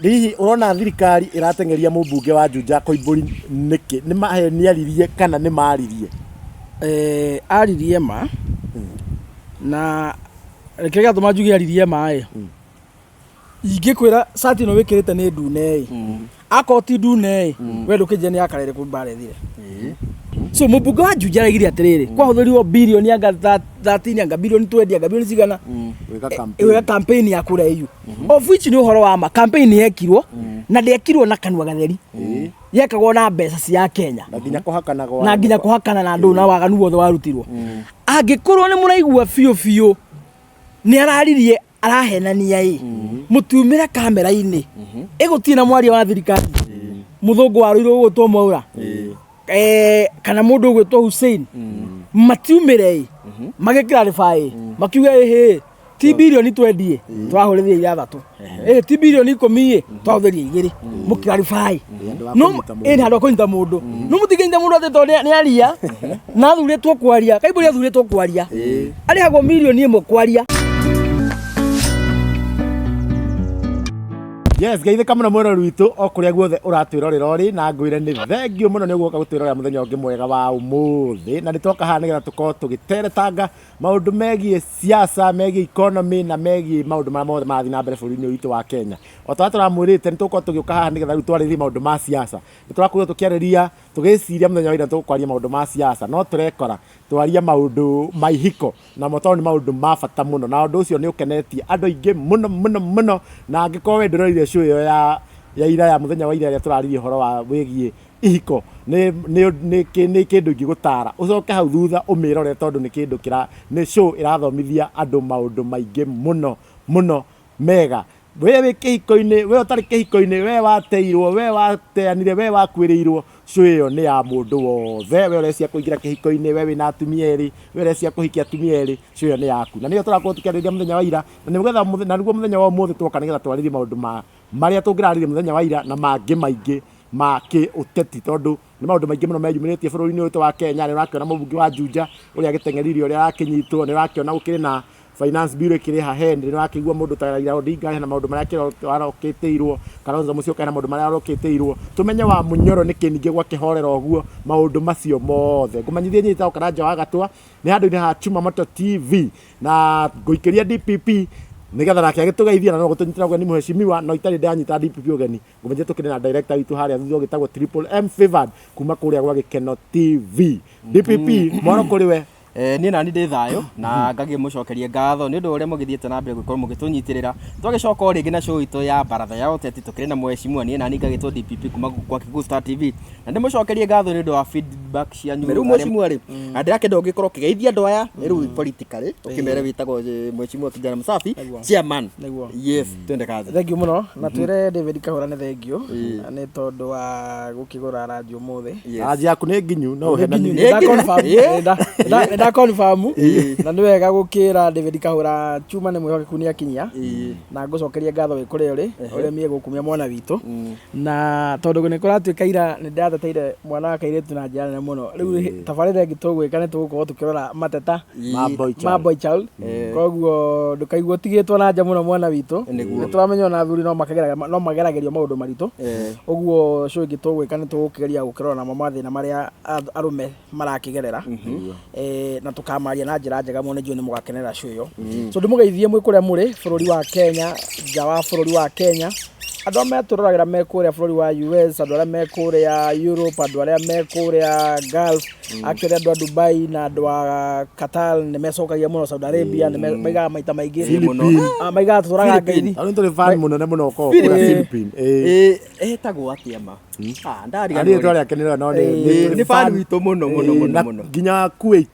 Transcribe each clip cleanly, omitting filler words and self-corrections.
Rihi urona thirikari iratengeria mũmbunge wa Juja Koimbũri niki ni maheni aririe kana ni maririe aririe ma na reke gatuma njuge aririe ma ingikwira sati no wikirite ni ndune akoti ndune we ndukije ni akarere kumbarethire so mũmbunge wa Juja araigire atiriri kwa hũthĩrirwo bilioni anga 13 anga bilioni 20 anga bilioni cigana wega campaign ya kura EU of which ni uhoro wa ma campaign yekirwo na ndekirwo na kanwa gatheri yekagwo na mbeca cia Kenya na nginya kuhakana na andu na waganu wothe warutirwo angikorwo ni muraigua biũ ni araririe arahenania mutumire kamera-ini igutie na mwaria wa thirikari muthungu waruirwo gutwo mwaura kana mundu gwitwo Hussein matiumire magekira rifai makiuga ti bilioni 20 twahũrithia ithathatũ ti bilioni 10 twahũthĩria igĩrĩ mũkĩarifai no ĩrĩ handũ kũnyita mũndũ no mũtingĩnyita mũndũ atĩ tondũ nĩ aria na athurĩtwo kwaria Koimbũri athurĩtwo kwaria arĩhagwo milioni 1 kwaria. Yes, geithĩka mũno mwĩroreri witũ o kũrĩa guothe ũratwĩrorera ũrĩ na ngwĩre nĩ thengio mũno nĩ ũgũka gũtwĩrorera mũthenya ũngĩ mwega wa ũmũthĩ na nĩtwoka haha nĩgetha tũkorwo tũgĩteretanga maũndũ megiĩ siasa megiĩ economy na megiĩ maũndũ marĩa mothe marathiĩ na mbere bũrũri-inĩ witũ wa Kenya. O ta tũramwĩrĩte nĩtũgũkorwo tũgĩũka haha nĩgetha rĩu twarĩrĩrie maũndũ ma siasa. Nĩtũrakorirwo tũkĩarĩria tũgĩciria mũthenya wa ira tũkwaria maũndũ ma siasa no tũrekora twaria maũndũ ma ihiko na mo tondũ nĩ maũndũ ma bata mũno na ũndũ ũcio nĩ ũkenetie andũ aingĩ mũno na angĩkorwo we ndũrorire show ĩyo ya ira ya mũthenya wa ira ĩrĩa tũraririe ũhoro wa wĩgiĩ ihiko nĩ kĩndũ ingĩgũtara ũcoke hau thutha ũmĩrore tondũ nĩ kĩndũ nĩ show ĩrathomithia andũ maũndũ maingĩ mũno mega. We wĩ kĩhiko-inĩ we ũtarĩ kĩhiko-inĩ we wateirwo we wateanire we wakuĩrĩirwo show ĩyo nĩ ya mũndũ wothe we ũrecia kũingĩra kĩhiko-inĩ we wĩna atumia erĩ we ũrecia kũhikia atumia erĩ show ĩyo nĩ yaku na nĩyo tũrakorwo tũkĩarĩrĩria mũthenya wa ira na nĩguo mũthenya wa ũmũthĩ twoka nĩgetha twarĩrĩrie maũndũ marĩa tũngĩrarĩrĩria mũthenya wa ira na mangĩ maingĩ ma kĩũteti tondũ nĩ maũndũ maingĩ mũno meyumĩrĩtie bũrũri-inĩ witũ wa Kenya. Nĩ ũrakĩona mũmbunge wa Juja ũrĩa agĩteng'eririo ũrĩa arakĩnyitwo nĩ ũrakĩona gũkĩrĩ na finance bill ĩkĩrĩ hahendi nĩ ũrakĩigua mũndũ ta Raila Odinga hena maũndũ marĩa arokĩtĩirwo Kalonzo Musyoka hena maũndũ marĩa arokĩtĩirwo tũmenye wa Munyoro nĩkĩ ningĩ gwakĩhorera ũguo maũndũ macio mothe ngũmenyithie nyita ũkara nja wa gatwa nĩ handũ-inĩ ha Chuma Moto TV na ngũikĩria DPP nĩgetha nake agĩtũgeithia na no gũtũnyitĩra ũgeni mũheshimiwa no itarĩ ndanyita DPP ũgeni ngũmenyithia tũkĩrĩ na director witũ harĩa thutha ũgĩtagwo Triple M Favored kuma kũrĩa gwa Gĩkeno TV. DPP mwana kũrĩ we niĩ nani ndĩ thayũ na ngagĩ mũcokerie ngatho nĩ ũndũ ũrĩa mũgĩthiĩte na mbere gũkorwo mũgĩtũnyitĩrĩra twagĩcoka rĩngĩ na show itũ ya baratha ya ũteti tũkĩrĩ na mũheshimiwa niĩ nani ngagĩtwo DPP kuma kwa Kĩgũ Star TV na ndĩ mũcokerie ngatho nĩ ũndũ wa feedback cianyu rĩu mũheshimiwa rĩ ndĩrakĩenda ũngĩkorwo ũkĩgeithia andũ aya rĩu politically ũkĩmere wĩtagwo mũheshimiwa Kijana Msafi chairman. Yes, twende kazi. Thank you mũno na twĩre David Kahũra nĩ thengio nĩ tondũ wa gũkĩgũra radio ũmũthĩ aji yaku nĩ nginyu no ũhenanie nda confirm na nĩ wega gũkĩra David Kahũra Chuma nĩ mwĩhokeku nĩ akinyia na ngũcokeria ngatho wĩ kũrĩa ũrĩ mie gũkumia mwana witũ na tondũ nĩ kũratuĩka ira nĩ ndateteire mwana wa kairĩtu na njĩra nene mũno rĩu tabarĩra ĩngĩ tũgwĩka nĩ tũgũkorwo tũkĩrora mateta ma boy child koguo ndũkaigua ũtigĩtwo na nja mũno mwana witũ nĩ tũramenya ona athuri no mageragĩrio maũndũ maritũ ũguo show ĩngĩ tũgwĩka nĩ tũgũkĩgeria gũkĩrora na mathĩna marĩa arũme marakĩgerera na tukamaria na njĩra njega mũno nĩnjũĩ nĩ mũgakenera show ĩyo so ndĩmũgeithie mwĩ kũrĩa mũrĩ bũrũri wa Kenya nja wa bũrũri wa Kenya andũ arĩa metũroragĩra me kũrĩa bũrũri wa US andũ arĩa me kũrĩa Europe andũ arĩa me kũrĩa Gulf akĩrĩ andũ a Dubai na andũ a Qatar nĩ mecokagia mũno Saudi Arabia nĩ maigaga maita maingĩ mũno maigaga tũraga ngeithi nĩ tũrĩ fan mũnene mũno ũkorwo kũrĩa Philippines etagwo atĩa ma ndarigana rĩtwa rĩake nĩ fan witũ mũno nginya Kuwait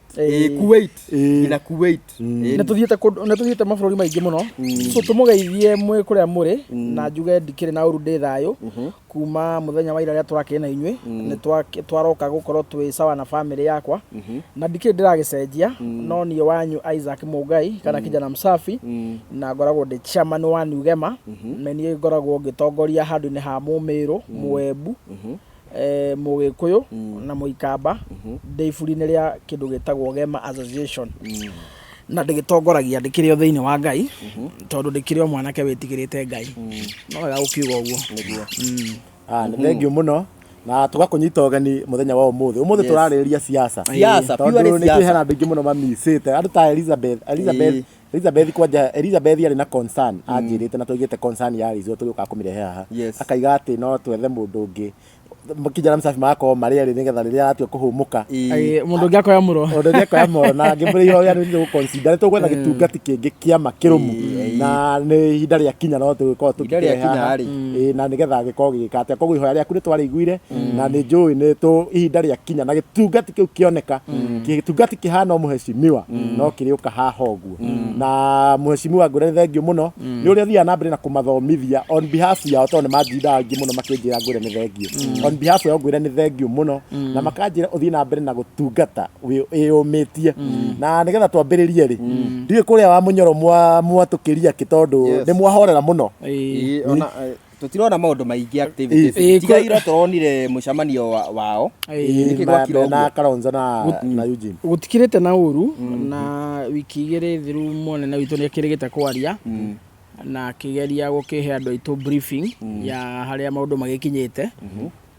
ina Kuwait nĩ tũthiĩte mabũrũri maingĩ mũno so tũmũgeithie mwĩ kũrĩa mũrĩ na njuge ndikĩrĩ na ũru ndĩ thayũ kuma mũthenya wa ira rĩa tũrakĩrĩ na inyuĩ nĩ twaroka gũkorwo twĩ sawa na family yakwa na ndikĩrĩ ndĩragĩcenjia no niĩ wanyu Isaac Mũngai kana Kijana Msafi na ngoragwo ndĩ chairman wa Nugema na niĩ ngoragwo ngĩtongoria handũ-inĩ ha Mũmĩrũ Mwembu Mũgĩkũyũ na Mũikamba ndĩ iburi-inĩ rĩa kĩndũ gĩtagwo Gema Association na ndĩgĩtongoragia ndĩkĩrĩ o thĩinĩ wa Ngai tondũ ndĩkĩrĩ o mwanake wĩtigĩrĩte Ngai no wega gũkiuga ũguo nĩ thengiũ mũno na tũgakũnyita ũgeni mũthenya wa ũmũthĩ tũrarĩrĩria siasa tondũ nĩ kwĩhana andũ aingĩ mũno mamicĩte andũ ta Elizabeth kwanja Elizabeth yarĩ na concern anjĩrĩte na tũigĩte concern ya Rizzo tũgĩũka kũmĩrehe haha akaiga atĩ no twethe mũndũ ũngĩ kijana msafi mako maria rĩ nĩgetha rĩrĩa atua kũhũmũka mũndũ ũngĩ akoya mũro na ngĩmũrĩ ihoya nĩ gũconsider tũgwetha gĩtungati kĩngĩ kĩama kĩrũmu na nĩ ihinda rĩa kinya no tũgĩkorwo tũkĩrehe na nĩgetha gĩkorwo gĩgĩkate koguo ihoya rĩaku nĩ twarĩiguire na nĩ njũĩ nĩ ihinda rĩa kinya na gĩtungati kĩu kĩoneka gĩtungati kĩhana mũheshimiwa no kĩrĩũka haha ũguo na mũheshimiwa ngũrani thengiũ mũno nĩ ũrĩa thiaga na mbere na kũmathomithia on behalf yao tondũ nĩ manjindaga aingĩ mũno makĩnjĩra ngũrani thengiũ on behalf ya ngwĩra nĩ thengiũ mũno na makanjĩra ũthiĩ na mbere na gũtungata wĩyũmĩtie na nĩgetha twambĩrĩrie rĩ ndiũĩ kũrĩa wa mũnyoro mwatũkĩria kĩ tondũ nĩ mwahorera mũno tutirona maũndũ maingĩ activities tiga ira turonire mũcemanio wao na Kalonzo na Eugene gũtikirĩte na ũru na wiki igĩrĩ thiru monene witũ nĩ akĩrĩgĩte kwaria na akĩgeria gũkĩhe andũ aitũ briefing ya harĩa maũndũ magĩkinyĩte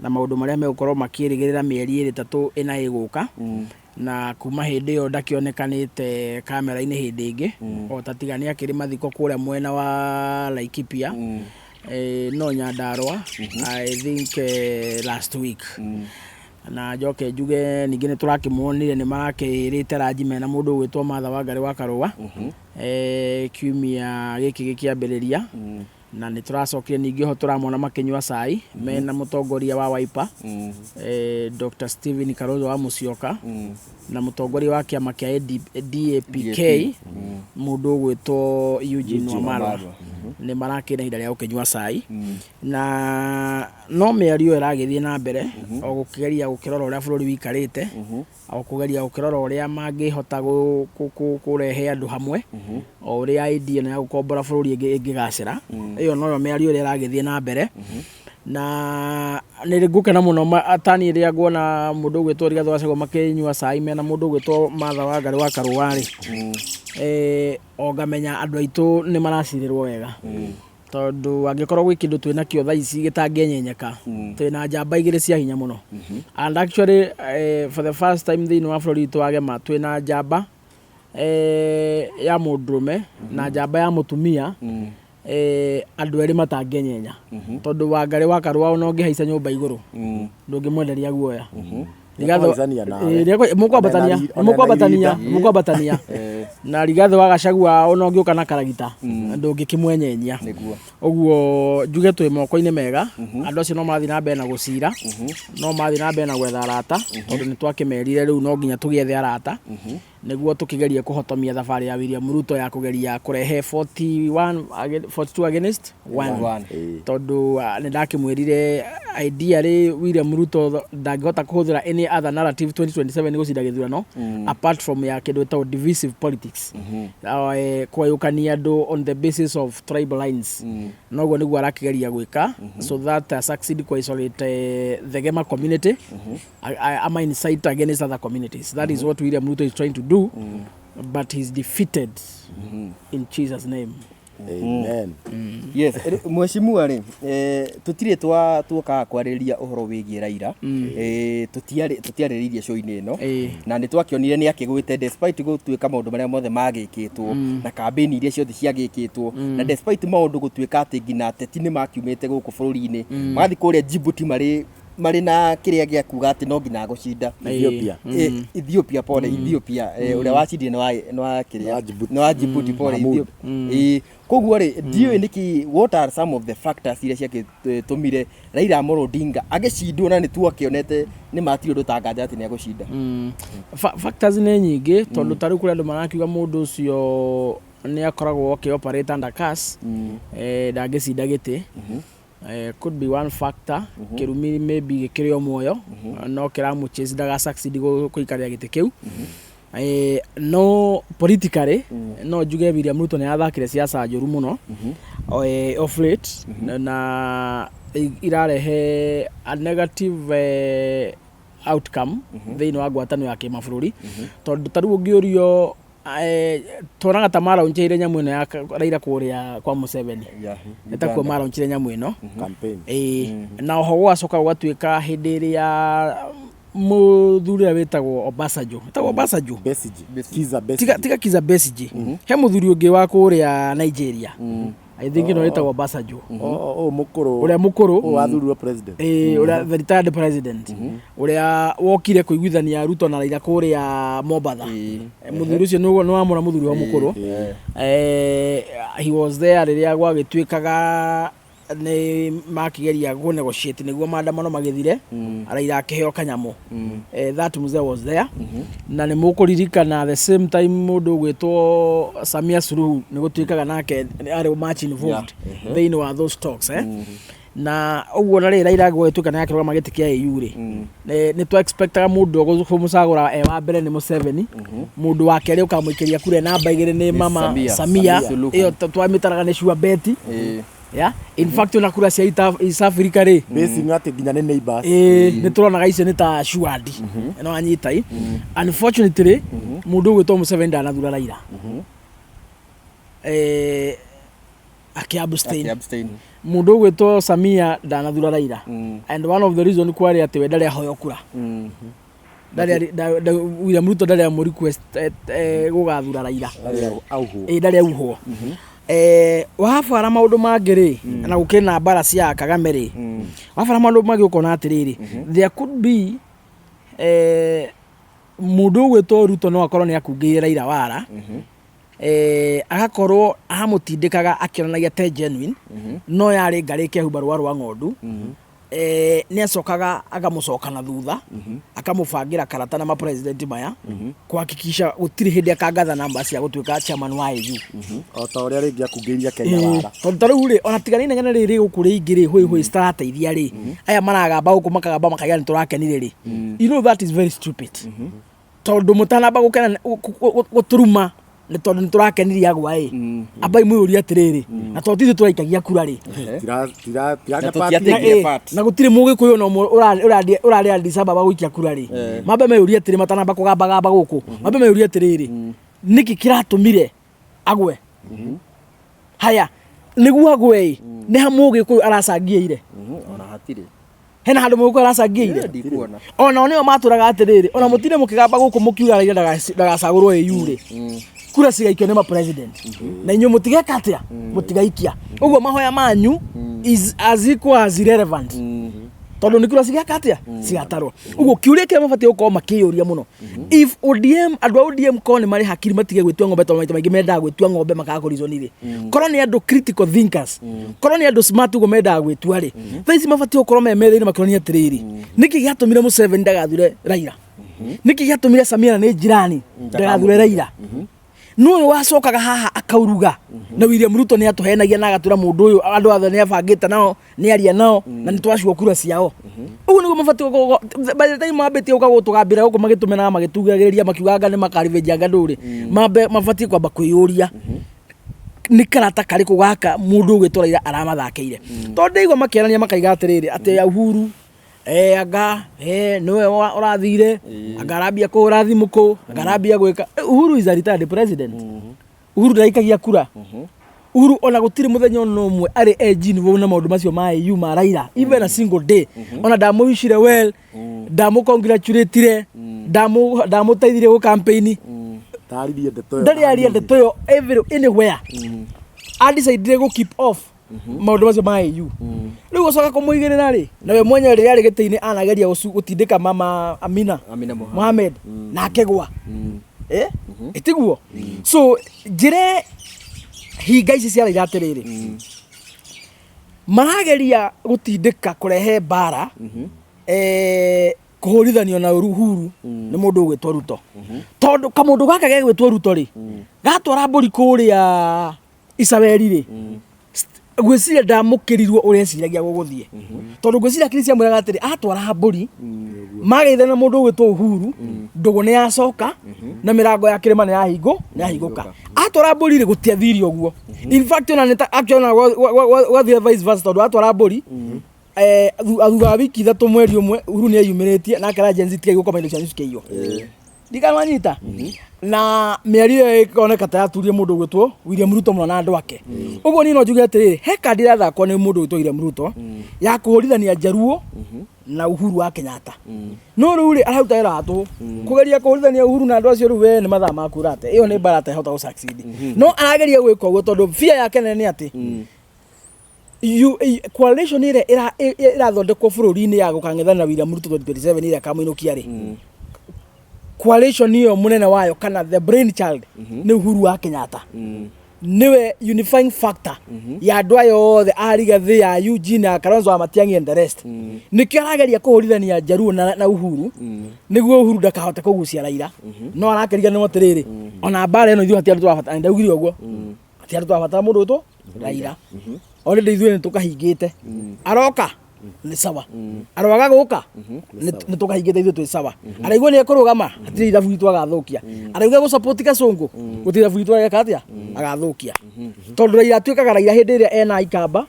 na maũndũ marĩa megũkorwo makĩrĩgĩrĩra mĩeri 3 ĩna ĩgũka na kuma hĩndĩ ĩyo ndakĩonekanĩte kamera-inĩ hĩndĩ ĩngĩ o ta tiga nĩ akĩrĩ mathiko kũrĩa mwena wa Laikipia no Nyandarua I think last week na njoke njuge ningĩ nĩ tũrakĩmuonire nĩ marakĩrĩte ranji mena mũndũ ũgwĩtwo Martha Wangari wa Karũa kiumia gĩkĩ gĩkĩambĩrĩria na nĩ tũracokire ningĩ ho tũramona makĩnyua cai mena mũtongoria wa Wiper Dr. Stephen Kalonzo wa Musyoka na mũtongoria wa kĩama kĩa DAPK mũndũ ũgwĩtwo Eugene Wamalwa nĩ marakĩna ihinda rĩa gũkĩnyua cai na no mĩario ĩragĩthiĩ na mbere o gũkĩgeria gũkĩrora ũrĩa bũrũri wĩikarĩte o kũgeria gũkĩrora ũrĩa mangĩhota kũrehe andũ hamwe o ũrĩa idea ya gũkombora bũrũri ĩngĩgacĩra ĩyo noyo mĩario ĩrĩa ĩragĩthiĩ na mbere na nĩ ngũkena mũno atani ĩrĩa nguona mũndũ ũgwĩtwo Rigathĩ wa Gachagua makĩnyua cai mena mũndũ ũgwĩtwo Martha Wangari wa Karũa rĩ o ngamenya andũ aitũ nĩ maracirĩrwo wega tondũ angĩkorwo gwĩ kĩndũ twĩna kĩo thaa ici gĩtangĩenyenyeka twĩna njamba igĩrĩ cia hinya mũno and actually for the first time thĩinĩ wa bũrũri witũ wagema twĩna njamba ya mũndũrũme na njamba ya mũtumia andũ erĩ matangĩenyenya tondũ Wangari wa Karũa ona ũngĩhaica nyũmba igũrũ ndũngĩmwenderia guoya mũkwambatania na Rigathĩ wa Gachagua ona ũngĩũka na karagita ndũngĩkĩmwenyenya ũguo njuge twĩ moko-inĩ mega andũ acio no mathiĩ na mbere na gũcira no mathiĩ na mbere na gwetha arata tondũ nĩ twakĩmerire rĩu no nginya tũgĩethe arata nĩguo tũkĩgerie kũhotomia thabarĩ ya William Ruto ya kũgeria kũrehe 42 against 1 tondũ nĩ ndakĩmwĩrire ideally William Ruto ndangĩhota kũhũthĩra any other narrative 2027 nĩ gũcinda gĩthurano apart from ya kĩndũ gĩtagwo divisive politics kũgayũkania andũ on the basis of tribal lines noguo nĩguo arakĩgeria gwĩka so that succeed kũ isolate the Gema community ama incite against other communities. That is what William Ruto is trying to do but he's defeated in Jesus name. Amen. Yes, mheshimiwa rĩ tutirĩ tuoka kwarĩrĩria ũhoro wĩgiĩ Raila tutiarĩrĩirie show-inĩ ĩno na nĩ twakĩonire nĩ akĩgwĩte despite gũtuĩka maũndũ marĩa mothe magĩkĩtwo na campaign iria ciothe ciagĩkĩtwo na despite maũndũ gũtuĩka atĩ nginya ateti nĩ makiumĩte gũkũ bũrũri-inĩ magathiĩ kũrĩa Djibouti marĩ na kĩrĩa gĩa kuga atĩ no nginya gũcinda Ethiopia ũrĩa wacindire nĩ wa Djibouti pole Ethiopia koguo rĩ ndiũĩ nĩkĩ what are some of the factors iria ciagĩtũmire Raila Amolo Odinga agĩcindwo na nĩ tuakĩonete nĩ matirĩ ũndũ tanganja atĩ nĩ agũcinda factors nĩ nyingĩ tondũ tarĩu kũrĩa andũ marakiuga mũndũ ũcio nĩ akoragwo operate under curse ndangĩcinda gĩtĩ could be one factor kĩrumi maybe gĩkĩrĩ o muoyo no kĩramũchase ndaga succeed gũikarĩra gĩtĩ kĩu no politically no njuge William Ruto nĩ athakire siasa njũru mũno of late na irarehe a negative outcome thĩinĩ wa ngwatanĩro ya kĩmabũrũri tondũ tarĩu ũngĩũrio toraga ta maraunchire nyamu ino ya Raila kuria kwa Museveni etakuo maraunchire nyamu ino campaign na oho gwacoka gwatuika hindi iria muthuri wetagwo Obasanjo tiga Kiza Besigye he muthuri ungi wa kuria Nigeria I think no wetagwo Obasanjo uria mukuru wathurwo president uria the retired president uria wokire kuiguithania Ruto na Raila kuria Mombasa muthuri ucio no wamura muthuri wa mukuru he was there riria gwagituikaga ni makigeria go negotiate niguo maandamano magithire Raila akiheo kanyamu that mzee was there na ni mukuririkana the same time mundu gwitwo Samia Suluhu ni gutuikaga nake ari much involved they wa those talks na uguo na Raila gwituika nake roga magiti kia EU ri ni to expectaga mundu ogumucagura wa mbere ni Museveni mundu wa keri ukamuikiria kure namba igire ni mama Samia iyo twamitaraga ni sure bet in fact na kura cia East Africa ri basing ati ginya ne neighbors ni turonaga icio ni ta shuadi no anyitai unfortunately mundu gwitwo Museveni ndanathura Raila akiabstain mundu gwitwo Samia ndanathura Raila and one of the reason kwari ati we ndari ahoyo kura William Ruto ndari mu request gugathura Raila ndari auho wafara maundu mangiri na gukina mbara cia Kagame ri wafara maundu mangi ukona atiriri there could be mundu gwitwo Ruto no akorwo ni akungire Raila wara agakorwo ahamutindikaga akionanagia te genuine no yari ngarike hubaru wa ng'ondu ni acokaga agamucoka na thutha akamubangira karata na ma president maya kuhakikisha gutiri hindi akangatha namba cia gutuika chairman wa EU o ta uria ringi akungiria Kenya wara tondu ri ona tiganine ngene riri gukuri ingiri hoi strategia ri aya maragamba guku makagamba makaiga ni turakenire ri you know that is very stupid tondu mutanamba gukena guturuma ni tondu ni turakeniria agwa abai muyuria atiriri na totithu turaikagia kura ri na gutire mugikuyu no urari Addis Ababa guikia kura ri mambe meyuria atiri matanamba kugamba guku mambe meyuria atiriri niki kiratumire agwe haya niguo agwe ni ha mugikuyu aracangiire ona hatire hena handu mugikuyu aracangiire ona onio maturaga atiriri ona mutire mukigamba guku mukiura Raila ndagacagurwo EU ri kura cigaikio ni ma president na inyo mutigeka atia mutigaikia uguo mahoya manyu is as equal as irrelevant tondu ni kura cigeka atia cigatarwo uguo kiuria kia mabati uko makiyuria muno if ODM andu ODM ko ni mari hakiri matige gwitua ng'ombe tondu maita maingi menda gwitua ng'ombe makaga reason ri korwo ni andu critical thinkers korwo ni andu smart uguo menda gwitua ri thaici mabati ukorwo memereire makironi atiriri niki giatumire Museveni ndagathure Raila niki giatumire Samia ni jirani ndagathure Raila no wacokaga haha akauruga na William Ruto ni atuhenagia na agatura mundu uyu andu athe ni abangite nao ni aria nao na ni twacua kura ciao ugu niguo mabati by the time mabeti ukago tugambira guko magitumena magitugagiriria makiugaga ni makarivenja nganduri mabati kwamba kwiyuria ni karata kari kugaka mundu gwituraira aramathakeire tondu igwa makierania makaiga atiriri ati Uhuru anga nowe urathire agarabia ko urathimuko agarabia gweka Uhuru is a retired president Uhuru ndaikagia kura Uhuru ona gutire muthenya no mwe ari engine wo na maundu macio ma EU ma Raila even a single day ona ndamuishire well ndamukongratulate ndamuteithire go campaign taririe ndeto ndari ari ndeto yo anywhere I decided go keep off maundu macio ma EU riu gocoka kumuigirira ri nawe mwenye ri ari gitini anageria gutindika mama Amina Mohamed na akegwa itiguo so jire hinga ici cia Raila atiriri marageria gutindika kurehe bara kuhurithanio na Uhuru ni mundu gwitwo Ruto tondu kamundu gaka gegwitwo Ruto ri gatwara mburi kuria Isabeli ri gwiciria ndamukirirwo ureciragia guguthie tondu gwiciria Christian mwiraga atiri atwara mburi mageitha na mundu gwitwo Uhuru ndugu ni acoka na mirango ya kirima ni yahinguka atwara mburi ri gutia thiri oguo in fact ona nita actually wathie vice versa tondu atwara mburi thutha wa wiki 3 mweri umwe Uhuru ni ayumiritie na akara agency tiga guko maindo cia news keiyo ndikamanyita na mĩario ĩkoneka ta yaturie mũndũ gwĩtwo William Ruto mũno na andũ ake ũguo niĩ no njuge atĩrĩrĩ he kandi ĩrathakwo nĩ mũndũ gwĩtwo William Ruto ya kũhũrithania Jaruo na Uhuru wa Kenyatta no rĩu rĩ araruta wĩra watũ kũgeria kũhũrithania Uhuru na andũ acio rĩu we nĩ mathaa makurate ĩyo nĩ mbara atahota gũ succeed no arageria gwĩka ũguo tondũ fear yake nene nĩ atĩ coalition ĩrĩa ĩrathondekwo bũrũri-inĩ ya gũkang'ethana na William Ruto 2027 ĩrĩa kamũinũkia rĩ coalition ĩyo mũnene wayo kana the brain child nĩ Uhuru wa Kenyatta niwe unifying factor ya andũ aya othe a Rigathi ya Eugene ya Kalonzo wa Matiang'i and the rest nĩkĩo arageria kũhũrithania Jaruo na Uhuru nĩguo Uhuru ndakahote kũgucia Raila no arakĩriganĩrwo atĩrĩrĩ ona mbara ĩno ithuĩ hatiarĩ twabatara ndaugire ũguo hatiarĩ twabatara mũndũ wĩtwo Raila already ithuĩ nĩ tũkahingĩte aroka nĩ sawa aroaga gũka nĩ tũkahingĩte ithuĩ twĩ sawa araigua nĩ ekũrũgama hatirĩ ithabu itũ agathũkia araigua gũsupport Kasongo gũtirĩ ithabu itũ ageka atĩa agathũkia tondũ Raila atuĩkaga Raila hĩndĩ ĩrĩa ena Ikamba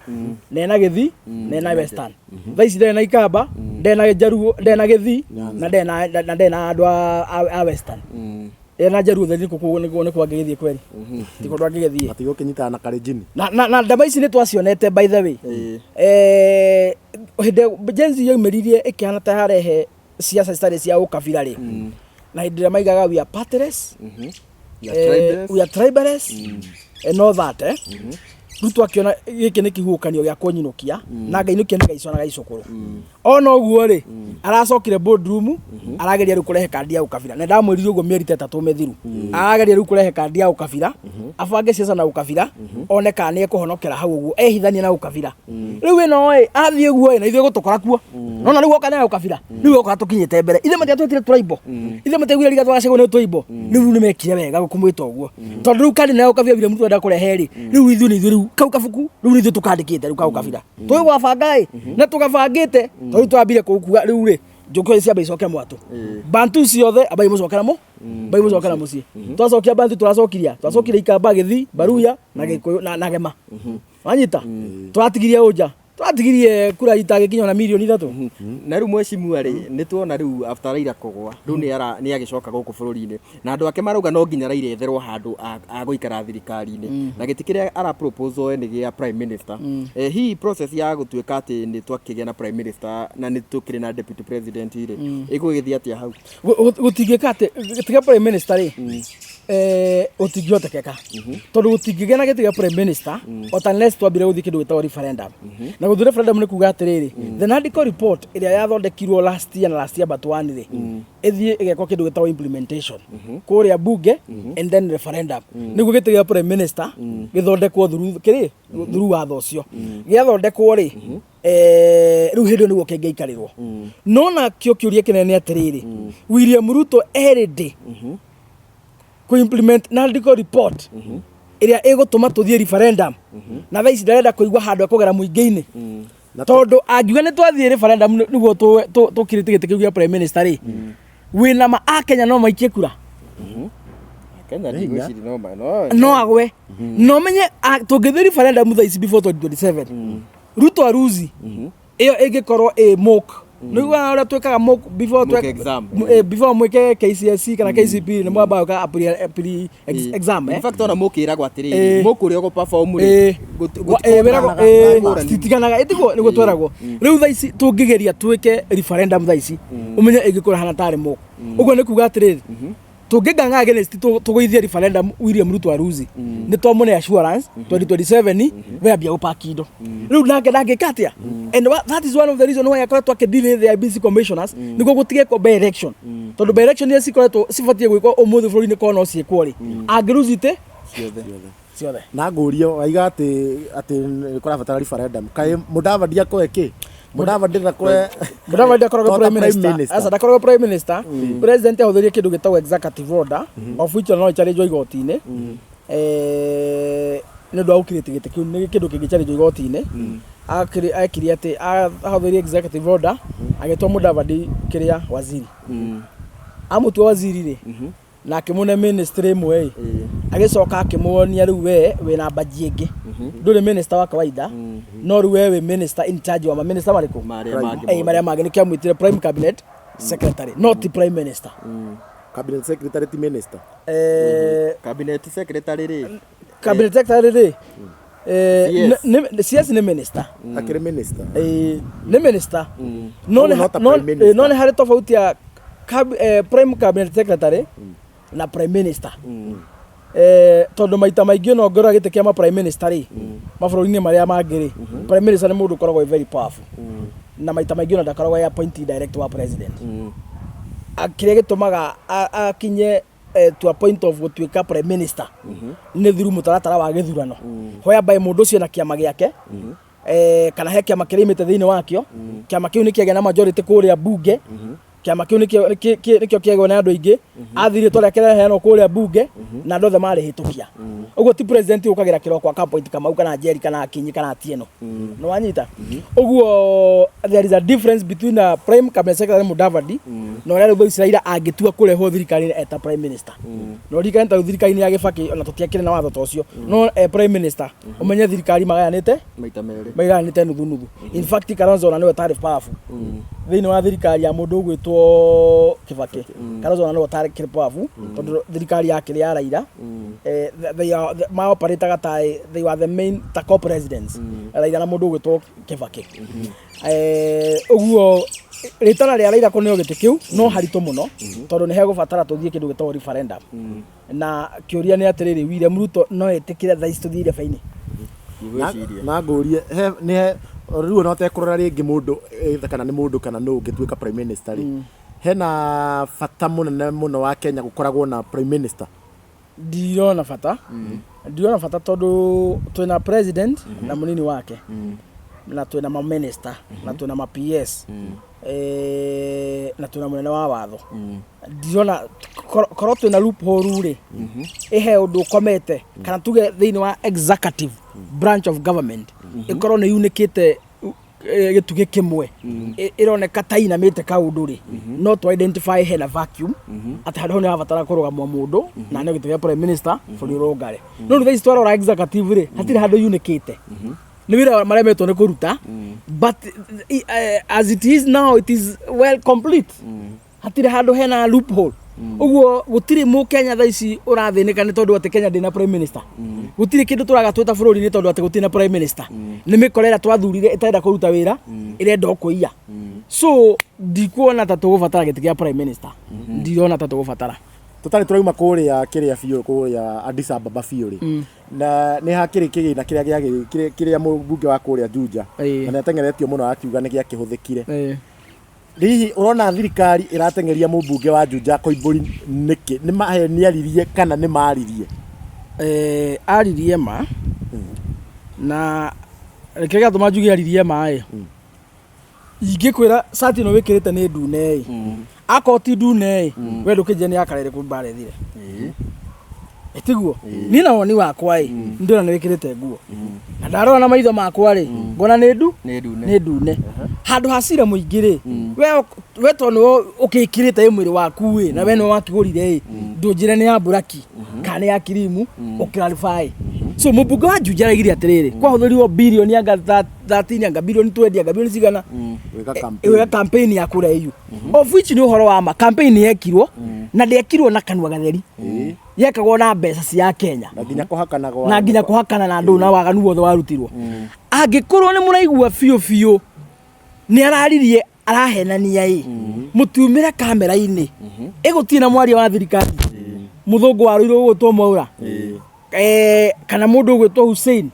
na ena Gĩthii na ena Western thaa ici ndena Ikamba ndena Jaruo ndena Gĩthii na ndena andũ a Western ena Jaruo thĩ nĩ kwangĩgĩthiĩ kweri tiko ndwangĩgĩthiĩ atigo kinyita na Kalenjin na ndama ici nĩ twacionete by the way hĩndĩ Gen-Z yoimĩririe ĩkĩhana ta harehe ciaca citarĩ cia ũkabira rĩ na hĩndĩ ĩrĩa maigaga we are partless we are tribalist and all that Ruto akiona gĩkĩ nĩ kĩhuũkanio gĩa kũnyinũkia na ngainũkia nĩ gaicona gaicũkũrũ ona ũguo rĩ aracokire boardroom arageria rĩu kũrehe kandi ya ũkabira na ndamwĩrire ũguo mĩeri 3 mĩthiru arageria rĩu kũrehe kandi ya ũkabira abange ciaca na ũkabira oneka nĩ ekũhonokera hau ũguo ehithania na ũkabira rĩu ĩno athiĩ ũguo na ithuĩ gũtũkora kuo nona rĩu oka na ũkabira rĩu oka tũkinyĩte mbere ithuĩ matiatwĩtire tũraibo ithuĩ matiaugire Rigathi wa Gachagua nĩ tũibo rĩu nĩ mekire wega gũkũmwĩta ũguo tondũ rĩu kandi na ũkabira William Ruto enda kũrehe rĩ rĩu ithuĩ nĩ ithuĩ kau kabuku rĩu nĩ ithuĩ tũkandĩkĩte rĩu kau kabira tũĩ gwabanga na tũgabangĩte tondũ twambire kuga rĩu rĩ njũkĩ ciambe icoke mwatũ bantu ciothe abai mũcokera bai mũcokera mũciĩ twacokia bantu twacokire Ikamba Gĩthii Baruya na Gĩkũyũ na Gema wanyita twatigirie ũnja twatigirie kura itagĩkinya na milioni 3 na rĩu mwecimua rĩ nĩ tuona rĩu after Raila kũgwa rĩu nĩ agĩcoka gũkũ bũrũri-inĩ na andũ ake marauga no nginya Raila etherwo handũ agũikara thirikari-inĩ na gĩtĩ kĩrĩa ara propose nĩ gĩa prime minister hii process ya gũtuĩka atĩ nĩ twakĩgĩa na prime minister na nĩ tũkĩrĩ na deputy president rĩ ĩgũgĩthiĩ atĩa hau gũtingĩka atĩ gĩtĩ prime minister rĩ ũtingĩhotekeka tondũ gũtingĩgĩa na gĩtĩ gĩa prime minister unless twambire gũthiĩ kĩndũ gĩtagwo referendum na gũthiĩ referendum nĩ kuga atĩrĩrĩ the NADCO report ĩrĩa yathondekirwo last year but one rĩ ĩthiĩ ĩgekwo kĩndũ gĩtagwo implementation kũrĩa bunge and then referendum nĩguo gĩtĩ gĩa prime minister gĩthondekwo through watho ũcio gĩathondekwo rĩ rĩu hĩndĩ nĩguo kĩngĩikarĩrwo no nakĩo kĩũria kĩnene atĩrĩrĩ William Ruto erĩndĩ ku implement NADCO report ĩrĩa ĩgũtũma tũthiĩ referendum na thaa ici ndarenda kũigua handũ ekũgera mũingĩ-inĩ tondũ angiuga nĩ twathiĩ referendum nĩguo tũkirĩte gĩtĩ kĩu gĩa prime minister rĩ wĩna ma a Kenya no maikie kura Kenya ndigwĩciria no agwe no menye tũngĩthiĩ referendum thaa ici before 2027 Ruto aruzi ĩyo ĩngĩkorwo mock nĩguo ũrĩa twĩkaga mock before mwĩke KCSE kana KCPE nĩ mwambaga pre exam in fact ona mũkĩragwo atĩrĩrĩ mũkũ ũrĩa ũgũ-perform titiganaga ĩtiguo nĩguo tweragwo rĩu thaa ici tũngĩgeria twĩke referendum thaa ici ũmenye ĩngĩkorwo hana tarĩ mock ũguo nĩ kuga atĩrĩrĩ tũngĩnganga against tũgũithia referendum William Ruto aruzi nĩ twamũne assurance 2027 wambia gũpaki indo rĩu nake ndangĩka atĩa and that is one of the reason why akoretwo akĩdeal the IEBC commissioners nĩguo gũtigekwo by election tondũ by election iria cikoretwo cibatiĩ gwĩkwo ũmũthĩ bũrũri-inĩ korwo no ciĩkwo rĩ angĩruzite ciothe na ngũrio waiga atĩ nĩ kũrabatara referendum kaĩ Mudavadi akoe kĩ Mudavadi akoragwo prime minister asa ndakoragwo prime minister president ahũthĩrie kĩndũ gĩtagwo executive order of which no ĩcarĩnjwo igoti-inĩ nĩ ũndũ wa gũkirĩte gĩtĩ kĩu nĩ kĩndũ kĩngĩcarĩnjwo igoti-inĩ akire atĩ ahũthĩrie executive order agĩtua Mudavadi kĩrĩa waziri amũtua waziri rĩ na akĩmũne ministry ĩmwe agĩcoka akĩmuonia rĩu we wĩna baji ĩngĩ ndũrĩ minister wa kawaida no rĩu we minister in charge wa minister marĩkũ marĩa mangĩ nĩ kĩamwĩtire prime cabinet secretary not prime minister Cabinet secretary ti minister. Cabinet secretary ri. Cabinet secretary ri. CS ni minister. Akire minister. Ni minister. No ni hari tofauti ya prime cabinet secretary na prime minister. Tondu maita maingĩ no ngora gĩtĩ kĩa prime minister ri mabũrũri-inĩ marĩa mangĩ ri prime minister nĩ mũndũ ũkoragwo very powerful na maita maingĩ no ndakoragwo appointed direct wa president kĩrĩa gĩtũmaga akinye to a point of gũtuĩka prime minister nĩ through mũtaratara wa gĩthurano whereby mũndũ ũcio na kĩama gĩake kana he kĩama kĩrĩmĩte thĩinĩ wakĩo kĩama kĩu nĩ kĩagĩa na majority kũrĩa bunge kĩama kĩu nĩkĩo kĩagwo na andũ aingĩ athire twarĩa kĩreheanwo kũrĩa bunge na andũ othe marĩ hĩtũkia ũguo ti president ũkagĩra kĩroko akapoint Kamau kana Njeri kana Akinyi kana Atieno nĩ wanyita ũguo there is a difference between a prime cabinet secretary Mudavadi na ũrĩa rĩu Israel angĩtua kũrehwo thirikari-inĩ eta prime minister no rika nta thirikari-inĩ ya Kibaki ona tũtiakĩrĩ na watho ta ũcio no prime minister ũmenye thirikari magayanĩte magayanĩte nuthu nuthu in fact Kalonzo ona nĩwe tarĩ powerful thĩinĩ wa thirikari ya mũndũ ũgwĩtwo Kibaki Kalonzo ona nĩwe tarĩ powerful tondũ thirikari yake ya Raila they operate they were the main co-presidents Raila na mũndũ ũgwĩtwo Kibaki ũguo rĩtana rĩa Raila kũneo gĩtĩ kĩu no haritũ mũno tondũ nĩ hegũbatara tũthiĩ kĩndũ gĩtagwo referendum na kĩũria nĩ atĩrĩrĩ William Ruto no etĩkĩre thaa ici tũthiĩ irebe-inĩ na ngũrie nĩ rĩu no tekũrora rĩngĩ mũndũ kana nĩ mũndũ kana no ũngĩtuĩka prime minister ri hena bata mũnene mũno wa Kenya gũkoragwo na prime minister ndirona bata tondũ twĩna president na mũnini wake na twĩna ma minister na twĩna ma PS na twĩna mũnene wa watho ndirona korwo twĩna loophole rĩ ihe ũndũ ũkomete kana tuge thĩinĩ wa executive branch of government ikorwo nĩ unikĩte gĩtugĩ kĩmwe ironeka ta inamĩte kaũndũ rĩ no to identify hena vacuum atĩ handũ nĩ habatara kũrũgamwo mũndũ na nĩ gĩtĩ gĩa prime minister bũrũri ũrũngare no rĩu twarora executive rĩ hatirĩ handũ unikĩte nĩ wĩra maremetwo nĩ kũruta but as it is now it is well complete hatirĩ handũ hena loophole ũguo gũtirĩ Mũkenya thaa ici ũrathĩnĩka nĩ tondũ atĩ Kenya ndĩna prime minister gũtirĩ kĩndũ tũragatwĩta bũrũri-inĩ tondũ atĩ gũtirĩ na prime minister nĩ mĩkorera twathurire ĩtarenda kũruta wĩra ĩrenda kũiya so ndikuona ta tũgũbatara gĩtĩ gĩa prime minister ndiona ta tũgũbatara tũtarĩ tũrauma kũrĩa kĩrĩa biũ kũrĩa Addis Ababa biũ rĩ na nĩ hakĩrĩ kĩgĩna kĩrĩa mũmbunge wa kũrĩa Juja na nĩatengeretio mũno akiuga nĩ gĩakĩhũthĩkire hihi urona thirikari iratengeria mũmbunge wa Juja Koimbũri nĩkĩ nĩ maheni aririe kana nĩ maririe aririe ma na reke gatũma njuge aririe ma ingĩkwĩra sati no wĩkĩrĩte nĩ ndune akoti ndune we ndũkĩnje nĩ akarere kũmbarethire etiguo ni na woni wakwa ndĩrona nĩ wĩkĩrĩte nguo na ndarora na maitho makwa rĩ ngona nĩ ndune handũ hasira mũingĩ rĩ we tonũ ũkĩkĩrĩte mwĩrĩ waku na we no wakĩgũrire ndũnjĩre nĩ ya buraki kana ya kirimu ũkĩrarify so mũmbunge wa Juja araigire atĩrĩrĩ kwahũthĩrirwo bilioni ya 13 anga bilioni 20 anga bilioni cigana wega campaign ya kũra EU of which nĩ ũhoro wa ma campaign yekirwo na ndekirwo na kanua gatheri yekagwo na mbeca cia Kenya na nginya kũhakana na andũ na waganu wothe warutirwo angĩkorwo nĩ mũraigua biũ nĩ araririe arahenania mũtiumĩre kamera-inĩ ĩgũtirĩ na mwaria wa thirikari mũthũngũ warũirwo gũtwo Mwaura kana mũndũ ũgwĩtwo Hussein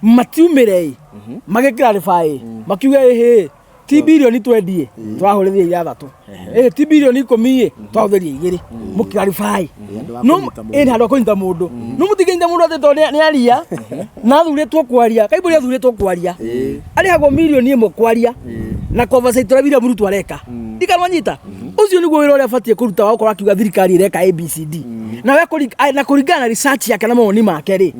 matiumĩre magĩkĩrarify makiuga ti bilioni 20 twahũrĩthie ithathatũ ti bilioni 10 twahũthĩrie 2 mũkĩrarify no ĩrĩ handũ kũnyita mũndũ no mũtigĩnyita mũndũ atĩ to nĩ aria na thurĩtwo kwaria Kaimbũri athurĩtwo kwaria arĩhagwo milioni 1 kwaria na conversate ũrĩa William Ruto areka ndikanwanyita ũcio nĩguo wĩra ũrĩa abatie kũruta wa gũkorwo akiuga thirikari ireka ABCD na we kũringana na research yake na mawoni make rĩ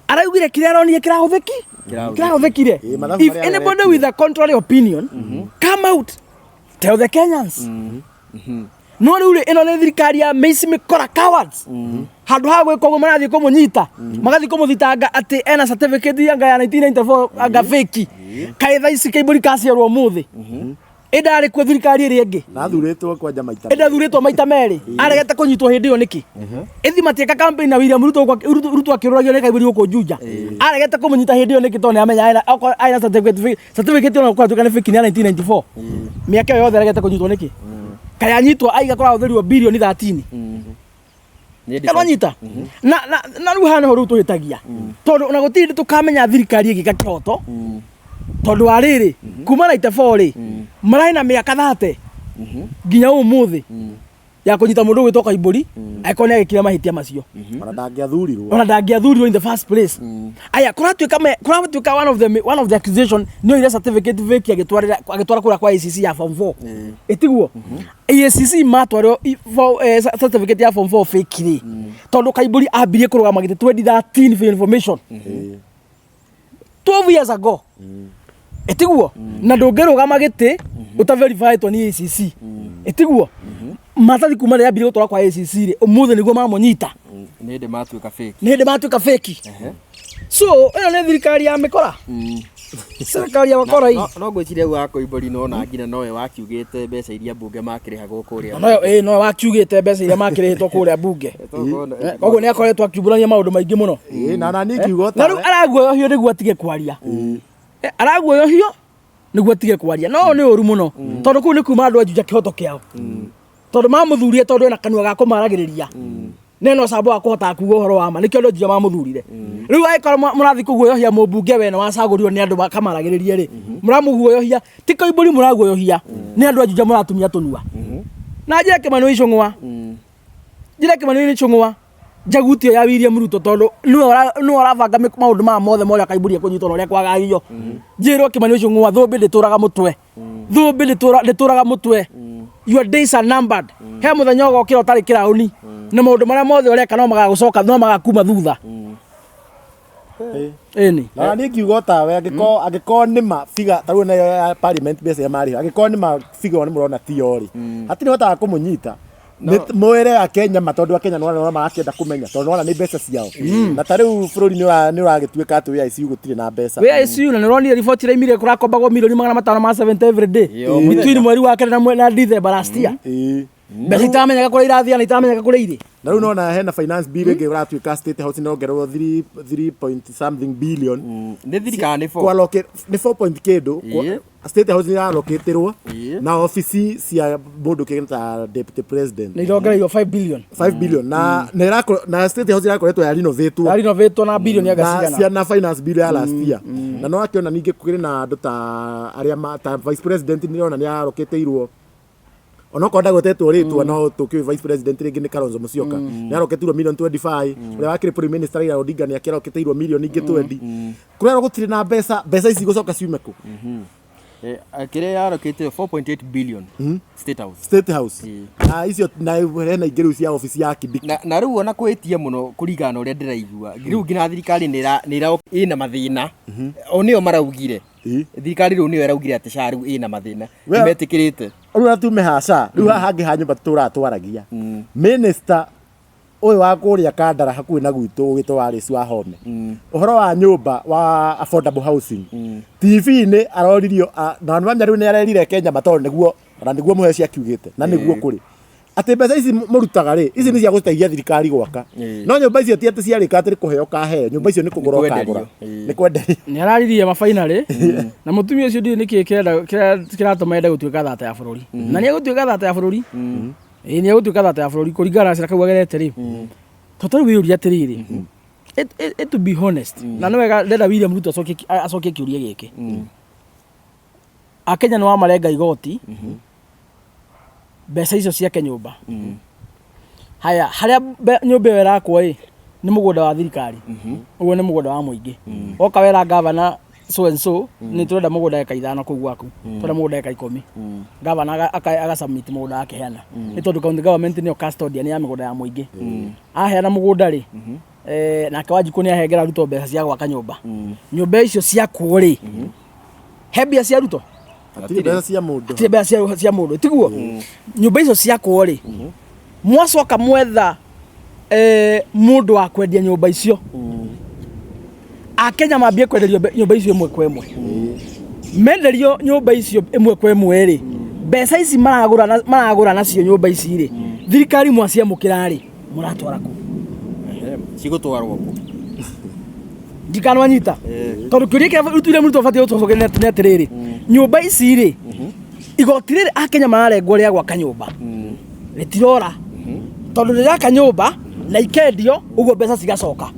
araugire kĩrĩa aronire kĩrahũthĩkire if anybody with a contrary opinion come out tell the Kenyans no rĩu ĩno nĩ thirikari ya Messi Mikora cowards handũ ha gwĩka ũguo marathiĩ kũmũnyita magathiĩ kũmũthitanga atĩ ena certificate yanga ya 1994 anga fake kaĩ thaa ici Kaimbũri kaciarwo ũmũthĩ Ĩndarĩ kwa thirikari ĩrĩa ĩngĩ Nathurĩtwo kwanja maita. ĩndathurĩtwo maita merĩ aregete kũnyitwo hĩndĩ ĩyo nĩkĩ ĩthi matieka campaign na William Ruto akĩroragio nĩ Kaibũri gũkũ Juja aregete kũmũnyita hĩndĩ ĩyo nĩkĩ tondũ nĩamenya aina certificate ona gũkorwo nĩ fake ni 1994 mĩaka ĩyo yothe aregete kũnyitwo nĩkĩ kaĩ anyitwo aiga kora hũthĩrirwo birioni 13 Kanonyita na rĩu haha nĩho rĩu tũhĩtagia tondũ ona gũtirĩ tũkamenya thirikari ĩgĩka kĩhoto tondũ wa rĩrĩ kuma 94 rĩ marĩ na mĩaka 30 nginya ũmũthĩ ya kũnyita mũndũ gwĩtwo Kaibũri aikone agĩkira mahĩtia macio ona ndangĩathurirwo in the first place aya kũratuĩka one of the accusation nĩ ile certificate fake agĩtwara kũrĩa kwa ACC ya form 4 ĩtiguo ACC matwarwo certificate ya form 4 fake rĩ tondũ Kaibũri ambirie kũrũgama gĩtĩ 2013 for information 12 years ago ĩtiguo na ndũngĩrũgama gĩtĩ ũtaverifyĩtwo nĩ ACC ĩtiguo matathi kuma rĩa ambire gũtwara kwa ACC rĩ ũmũthĩ nĩguo mamũnyita nĩ hĩndĩ matuĩka fake so ĩno nĩ thirikari ya mĩkora serikali ya makora hii no ngwĩciria wa Kaibũri no na nginya nowe wakiugĩte mbeca iria mbunge makĩrĩhagwo kũrĩa no wakiugĩte mbeca iria makĩrĩhĩtwo kũrĩa mbunge koguo nĩ akoretwo akiumbũrania maũndũ maingĩ mũno na nĩ kiugo na rĩu araguoyohio nĩguo atige kwaria araguoyohio nĩguo atige kwaria no nĩ ũru mũno tondũ kũu nĩ kuma andũ a Juja kĩhoto kĩao tondũ mamũthurire tondũ ena kanua ga kũmaragĩrĩria neno sabo akota kuga ũhoro wa ma nĩkĩo Juja mamũthurire rĩu aikora mũrathi kũguoyohia mũmbunge we na wacagũrirwo nĩ andũ makamaragĩrĩria rĩ mũramũguoyohia ti Kaibũri mũraguoyohia nĩ andũ a Juja mũratumia tũnua na njĩra Kĩmani Ichung'wa njagutio ya William Ruto tondũ nĩwe ũrabanga maũndũ maya mothe marĩa Kaibũri ekũnyitwo na ũrĩa kwagagio njĩrwo Kĩmani Ichung'wa thũmbĩ ndĩtũraga mũtwe your days are numbered he mũthenya ũgokĩra ũtarĩ kĩraũni na maũndũ marĩa mothe ũreka no magagũcoka no magakuma thutha ĩni na nĩ kiugo tawe angĩkorwo nĩ ma figa tarũ na parliament mbeca ya marĩ angĩkorwo nĩ ma figa nĩ mũrona tiori hatirĩ hotaga kũmũnyita mwere ya Kenya matondu wa Kenya no marakĩenda kũmenya tondũ ona nĩ mbeca ciao na tarĩu bũrũri nĩ ũragĩtuĩka atĩ we ICU gũtirĩ na mbeca we ICU na nĩronire riboti ĩrĩa imire kũrakombagwo milioni 570 every day between mweri wa kerĩ na December last year mbeca itamenyaga kũrĩa irathiĩ na itamenyaga kũrĩa irĩ na rĩu nona hena finance bill ĩngĩ ũratuĩka State House nĩongererwo 3 point something billion nĩ thirikari nĩ 4 point kĩndũ State House nĩyalokĩtĩrwo na ofici cia mũndũ kĩgĩta deputy president nĩ irongereirwo 5 billion na State House irakoretwo ya renovate na billion ya gasigana cia na finance bill ya last year na no akĩona ningĩ kũrĩ na andũ ta arĩa ta vice president nĩona nĩyarokĩtĩirwo ono konda gotetwo ritwa no tukio vice president ringi ni Kalonzo Musyoka ni aroketirwo million 25 uria wakire prime minister Raila Odinga ni akeroketirwo million ingi 20 kurero gutire na mbeca ici gucoka ciumeku akire yarokete 4.8 billion State House icio na hena ingiru cia office ya Kibiki na riu ona kwitia muno kurigana uria ndiraigua riu ngina thirikari ina mathina onio maraugire thirikari riu niyo iraugire ati SHA riu ina mathina nimetikirite uru atume hasha riu hangi ha nyumba turatwaragia minister uyu wa kuria Kandara hakuhi na gwitu ugito wa Rĩci Wahome uhoro wa nyumba wa affordable housing TV ni aroririo na nĩmamenya riu ni arerire Kenya matondu niguo muhe cia kiugite na niguo kuri ati mbeca ici murutaga ri ici ni cia guteithia thirikari gwaka no nyumba icio ti ati ciarika ati kuheo kahe nyumba icio ni kugura kagura ni kwenderia ni araririe mafinally na mutumia ucio ndi niki kiratuma ende gutuika thata ya bururi na ni gutuika thata ya bururi ni gutuika thata ya bururi kuringana na kau agerete ri totari wiyuria atiriri it to be honest na no wega ndenda William Ruto acoke kiuria giki akenya no amarenga igoti mbeca icio cia nyumba haya haria nyumba ĩyo ĩrakwo nĩ mũgũnda wa thirikari ũguo nĩ mũgũnda wa mũingĩ oka wera gavana so and so nĩ tũrenda mũgũnda eka 5 kũu gwaku tũrenda mũgũnda eka 10 gavana agasubmit mũgũnda akeheana nĩ tondũ county government nĩyo custodian ya mũgũnda ya mũingĩ aheana mũgũnda rĩ nake Wanjikũ nĩ ahengera Ruto mbeca cia gwaka nyumba nyumba icio ciakwo rĩ he mbia cia Ruto mbeca cia mũndũ cia mũndũ tiguo nyumba icio ciakwo rĩ mwacoka mwetha mũndũ wa kwendia nyumba icio akenya mambie kwenderio nyumba icio ĩmwe kwa ĩmwe menderio nyumba icio ĩmwe kwa ĩmwe rĩ mbeca ici maragũra nacio nyũmba ici rĩ thirikari mwaciamũkĩra rĩ mũratwara kũ cigũtwarwo kũ ndikanwanyita tondũ kĩũria kĩa rutire mũrutwo batiĩ gũtũcokeria nĩ atĩrĩrĩ nyũmba ici rĩ igoti rĩrĩ akenya mararengwo rĩa gwaka nyũmba rĩtirora tondũ rĩraka nyũmba na ikendio ũguo mbeca cigacoka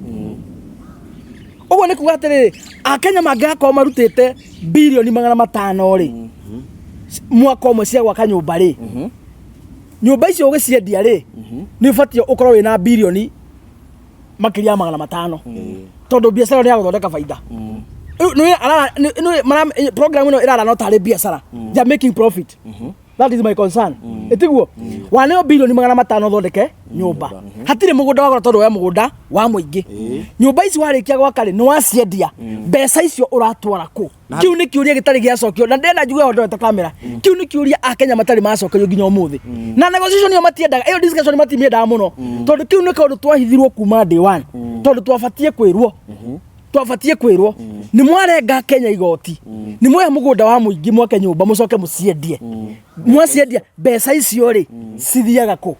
ũguo nĩ kuga atĩrĩrĩ akenya mangĩgakorwo marutĩte birioni 500 rĩ mwaka ũmwe cia gwaka nyũmba rĩ nyũmba icio ũgĩciendia rĩ nĩ ũbatiĩ ũkorwo wĩna birioni makĩria 500 tondũ biacara nĩ ya gũthondeka baida program ĩno ĩrara no tarĩ biacara they are making profit that is my concern etiguo waneo birioni 500 thondeke nyũmba hatirĩ mũgũnda wagũra tondũ wa mũgũnda wa mũingĩ nyũmba ici warĩkia gwaka rĩ nĩ waciendia mbeca icio ũratwara kũ kiu nĩ kĩũria gĩtarĩ gĩacokio na ndenda njuge hondo ta kamera kiu nĩ kĩũria akenya matarĩ macokerio nginya ũmũthĩ na negotiation yo matiendaga iyo discussion matimiendaga mũno tondũ kiu nĩ kaũndũ twahithirwo kuma day one tondũ twabatie kwĩrwo nĩ mwarenga Kenya igoti nĩ mwoya mũgũnda wa mũingĩ mwake nyũmba mũcoke mũciendie mwaciendia mbeca icio rĩ cithiaga kũ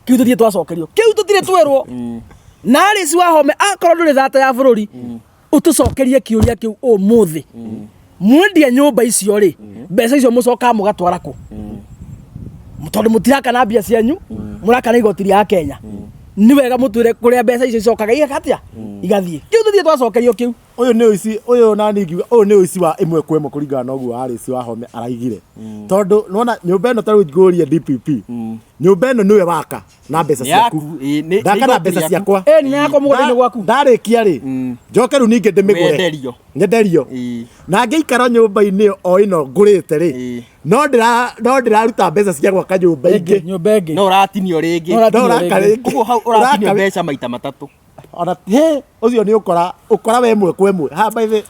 kiu tũthiĩ twacokerio kiu tũtirĩ twĩrwo na Alice Wahome akorwo ndũrĩ thata ya bũrũri ũtũcokerie kĩũria kĩu ũmũthĩ mwendia nyũmba icio rĩ mbeca icio mũcoka mũgatwara kũ tondũ mũtiraka na mbia cianyu mũraka na igoti rĩa Kenya nĩ wega mũtwĩre kũrĩa mbeca icio icokaga igatia igathiĩ kiu tũthiĩ twacokerio kiu ũyũ nĩ ũici ũyũ nani ngiuga ũyũ nĩ ũici wa ĩmwe kwa ĩmwe kũringana na ũguo Alice Wahome araigire tondũ nona nyũmba ĩno tarĩ ngũria DPP nyũmba ĩno nĩwe waka na mbeca ciaku ndaka na mbeca ciakwa nĩ yakwa mũgũnda-inĩ gwaku ndarĩkia rĩ njoke rĩu ningĩ ndĩmĩgũre nyenderio na ngĩikara nyũmba-inĩ o ĩno ngũrĩte rĩ no ndĩraruta mbeca cia gwaka nyũmba ingĩ no ũratinio rĩngĩ ũguo hau ũratinio mbeca maita matatũ ona ũcio nĩ ũkora we ĩmwe kwa ĩmwe ha by the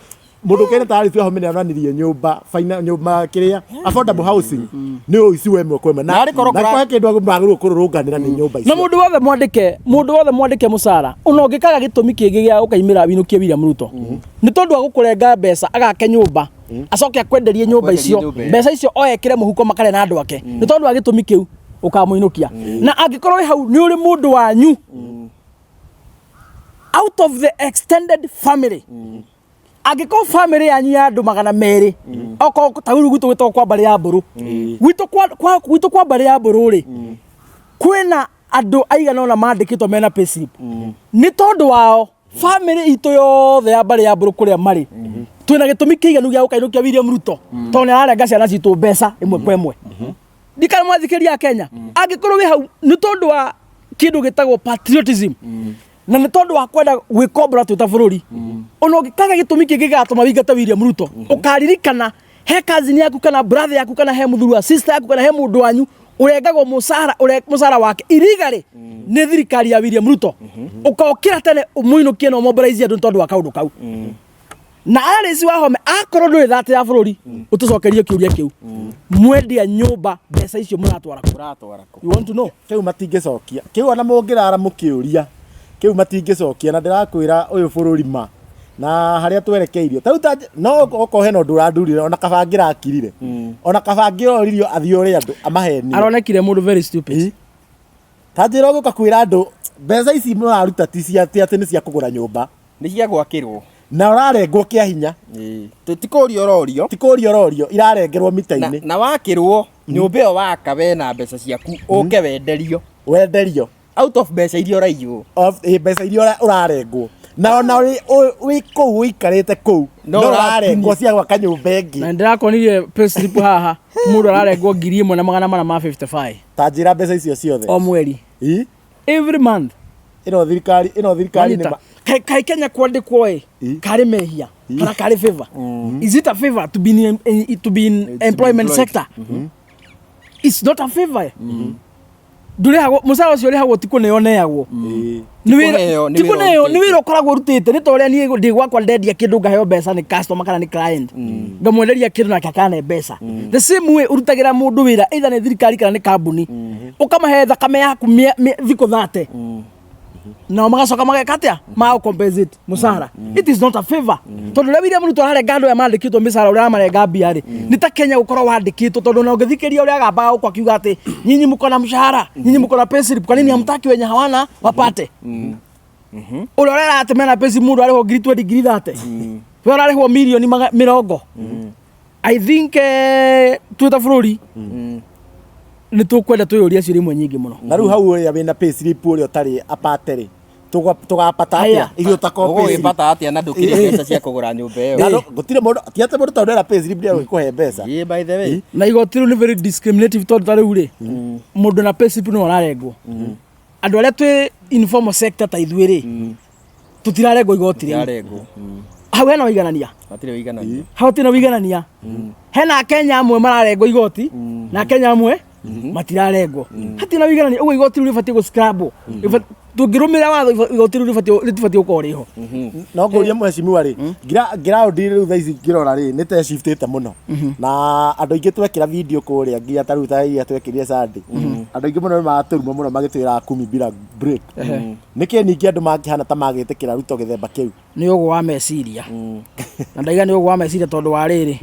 mũndũ kene ta Alice Wahome nĩ onanirie nyũmba kĩrĩa affordable housing nĩ ũici we ĩmwe kwa ĩmwe na kwa kĩndũ magĩrĩirwo kũrũrũnganĩra nĩ nyũmba icio na mũndũ wothe mwandĩke mũcara ona ũngĩkaga gĩtũmi kĩngĩ gĩa ũkaimĩra winũkie William Ruto nĩ tondũ wa gũkũrenga mbeca agake nyũmba acoke akwenderie nyũmba icio mbeca icio oyekĩre mũhuko makare na andũ ake nĩ tondũ wa gĩtũmi kĩu ũkamũinũkia na angĩkorwo hau nĩ ũrĩ mũndũ wanyu out of the extended family angĩkorwo family yanyu ya andũ 200 oko tauru gwitũ gwĩtwo kwa mbarĩ ya mbũrũ gwitũ kwa mbarĩ ya mbũrũ rĩ kwĩna andũ aigana ona mandĩkĩtwo mena payslip nĩ tondũ wao family itũ yothe ya mbarĩ ya mbũrũ kũrĩa marĩ twĩna gĩtũmi kĩiganu gĩa gũkainũkia William Ruto tondũ nĩ ararenga ciana citũ mbeca ĩmwe kwa ĩmwe ndikana mwathikĩria Kenya angĩkorwo wĩ hau nĩ tondũ wa kĩndũ gĩtagwo patriotism na nĩ tondũ wa kwenda gwĩkombora twĩ ta bũrũri ona ũngĩkaga gĩtũmi kĩngĩ gĩgatũma wĩingate William Ruto ũkaririkana he cousin yaku kana brother yaku kana he mũthuri wa sister yaku kana he mũndũ wanyu ũrengagwo mũcara wake illegally nĩ thirikari ya William Ruto ũkaokĩra tene ũmũinũkie na ũmobilize andũ tondũ wa kaũndũ kau na Alice Wahome akorwo ndũrĩ thata ya bũrũri ũtũcokerie kĩũria kĩu mwendia nyũmba mbeca icio mũratwara you want to know kĩu matingĩcokia kĩu ona mũngĩrara mũkĩũria kĩu matingĩcokia na ndĩrakwĩra ũyũ bũrũri ma na harĩa twerekeirio no okohe no ndũrandurire ona kabangira akirire ona kabangira oririo athiore andũ amaheni aronekire mũndũ very stupid tanjĩra gũka kwĩra andũ mbeca ici mũraruta ti cia atĩ nĩ cia kũgũra nyũmba nĩ cia gwakĩrwo na ũrarengwo kĩa hinya tikũrio rorio irarengerwo mita-inĩ na wakĩrwo nyũmba ĩyo waka we na mbeca ciaku ũke wenderio out of mbeca iria ũraiywo mbeca iria ũrarengwo na ona wĩ kũu ũikarĩte kũu no ũrarengwo cia gwaka nyũmba ĩngĩ na ndĩrakonirie payslip haha mũndũ ararengwo 1,455 ta njĩra mbeca icio ciothe o mweri every month ĩno thirikari nĩ kai Kenya kwandĩkwo karĩ mehia kana karĩ favor is it a favor to be in employment sector it's not a favor ndũrĩhagwo mũcara ũcio ũrĩhagwo tikũ neoneagwo nĩ wĩra ũkoragwo ũrutĩte nĩ ta ũrĩa niĩ ndĩ gwakwa ndendia kĩndũ ngaheo mbeca nĩ customer kana nĩ client ngamwenderia kĩndũ nake akane mbeca the same way ũrutagĩra mũndũ wĩra either nĩ thirikari kana nĩ kambuni ũkamahe thakame yaku thikũ 30 na magacoka mageka atia ma compensate musara. It is not a favor. Tondu le William Ruto arare gando ya mandikitwo misara uria amarenga mbia ri ni ta Kenya gukorwo wandikitwo tondu na ungithikiria uria agamba guko akiuga ati nyinyi muko na mshahara, nyinyi muko na payslip, kwa nini hamtaki wenye hawana wapate? Ule urera ati mena payslip mundu ariho ngiri 20 ngiri 30 we urarihwo milioni 70. I think twita bururi ni tukwenda tuyuria ciuri imwe nyingi muno. Na riu hau ya wina payslip uri utari apate ri tugapata atia igio takopi ipata atia na ndukire pesa cia kugura nyumba iyo gutire mundu tiate mundu tondera payslip ndio ikuhe mbeca. By the way na igoti ni very discriminative tondu tari uri mundu na payslip no ararengwo. Andu aria twi informal sector ta ithuiri tutirarengwo igoti ri hau hena wiganania hatire wiganania hena Kenya amwe mararengwo igoti na Kenya amwe matirarengwo hatire wiganania ugo igoti ri batie go scrub tungirumira watho igoti ri batie uko riho no nguria mheshimiwa ri ground ri thaici ngirora ri ni te shiftite muno na andu ingi twekira video kuria ngia taruta ia twekirire Sunday andu ingi muno maturuma muno magitwira 10 bila break niki ningi andu mangihana ta magitikira Ruto githemba kiu ni ugo wa meciria na ndaiga ni ugo wa meciria tondu wa riri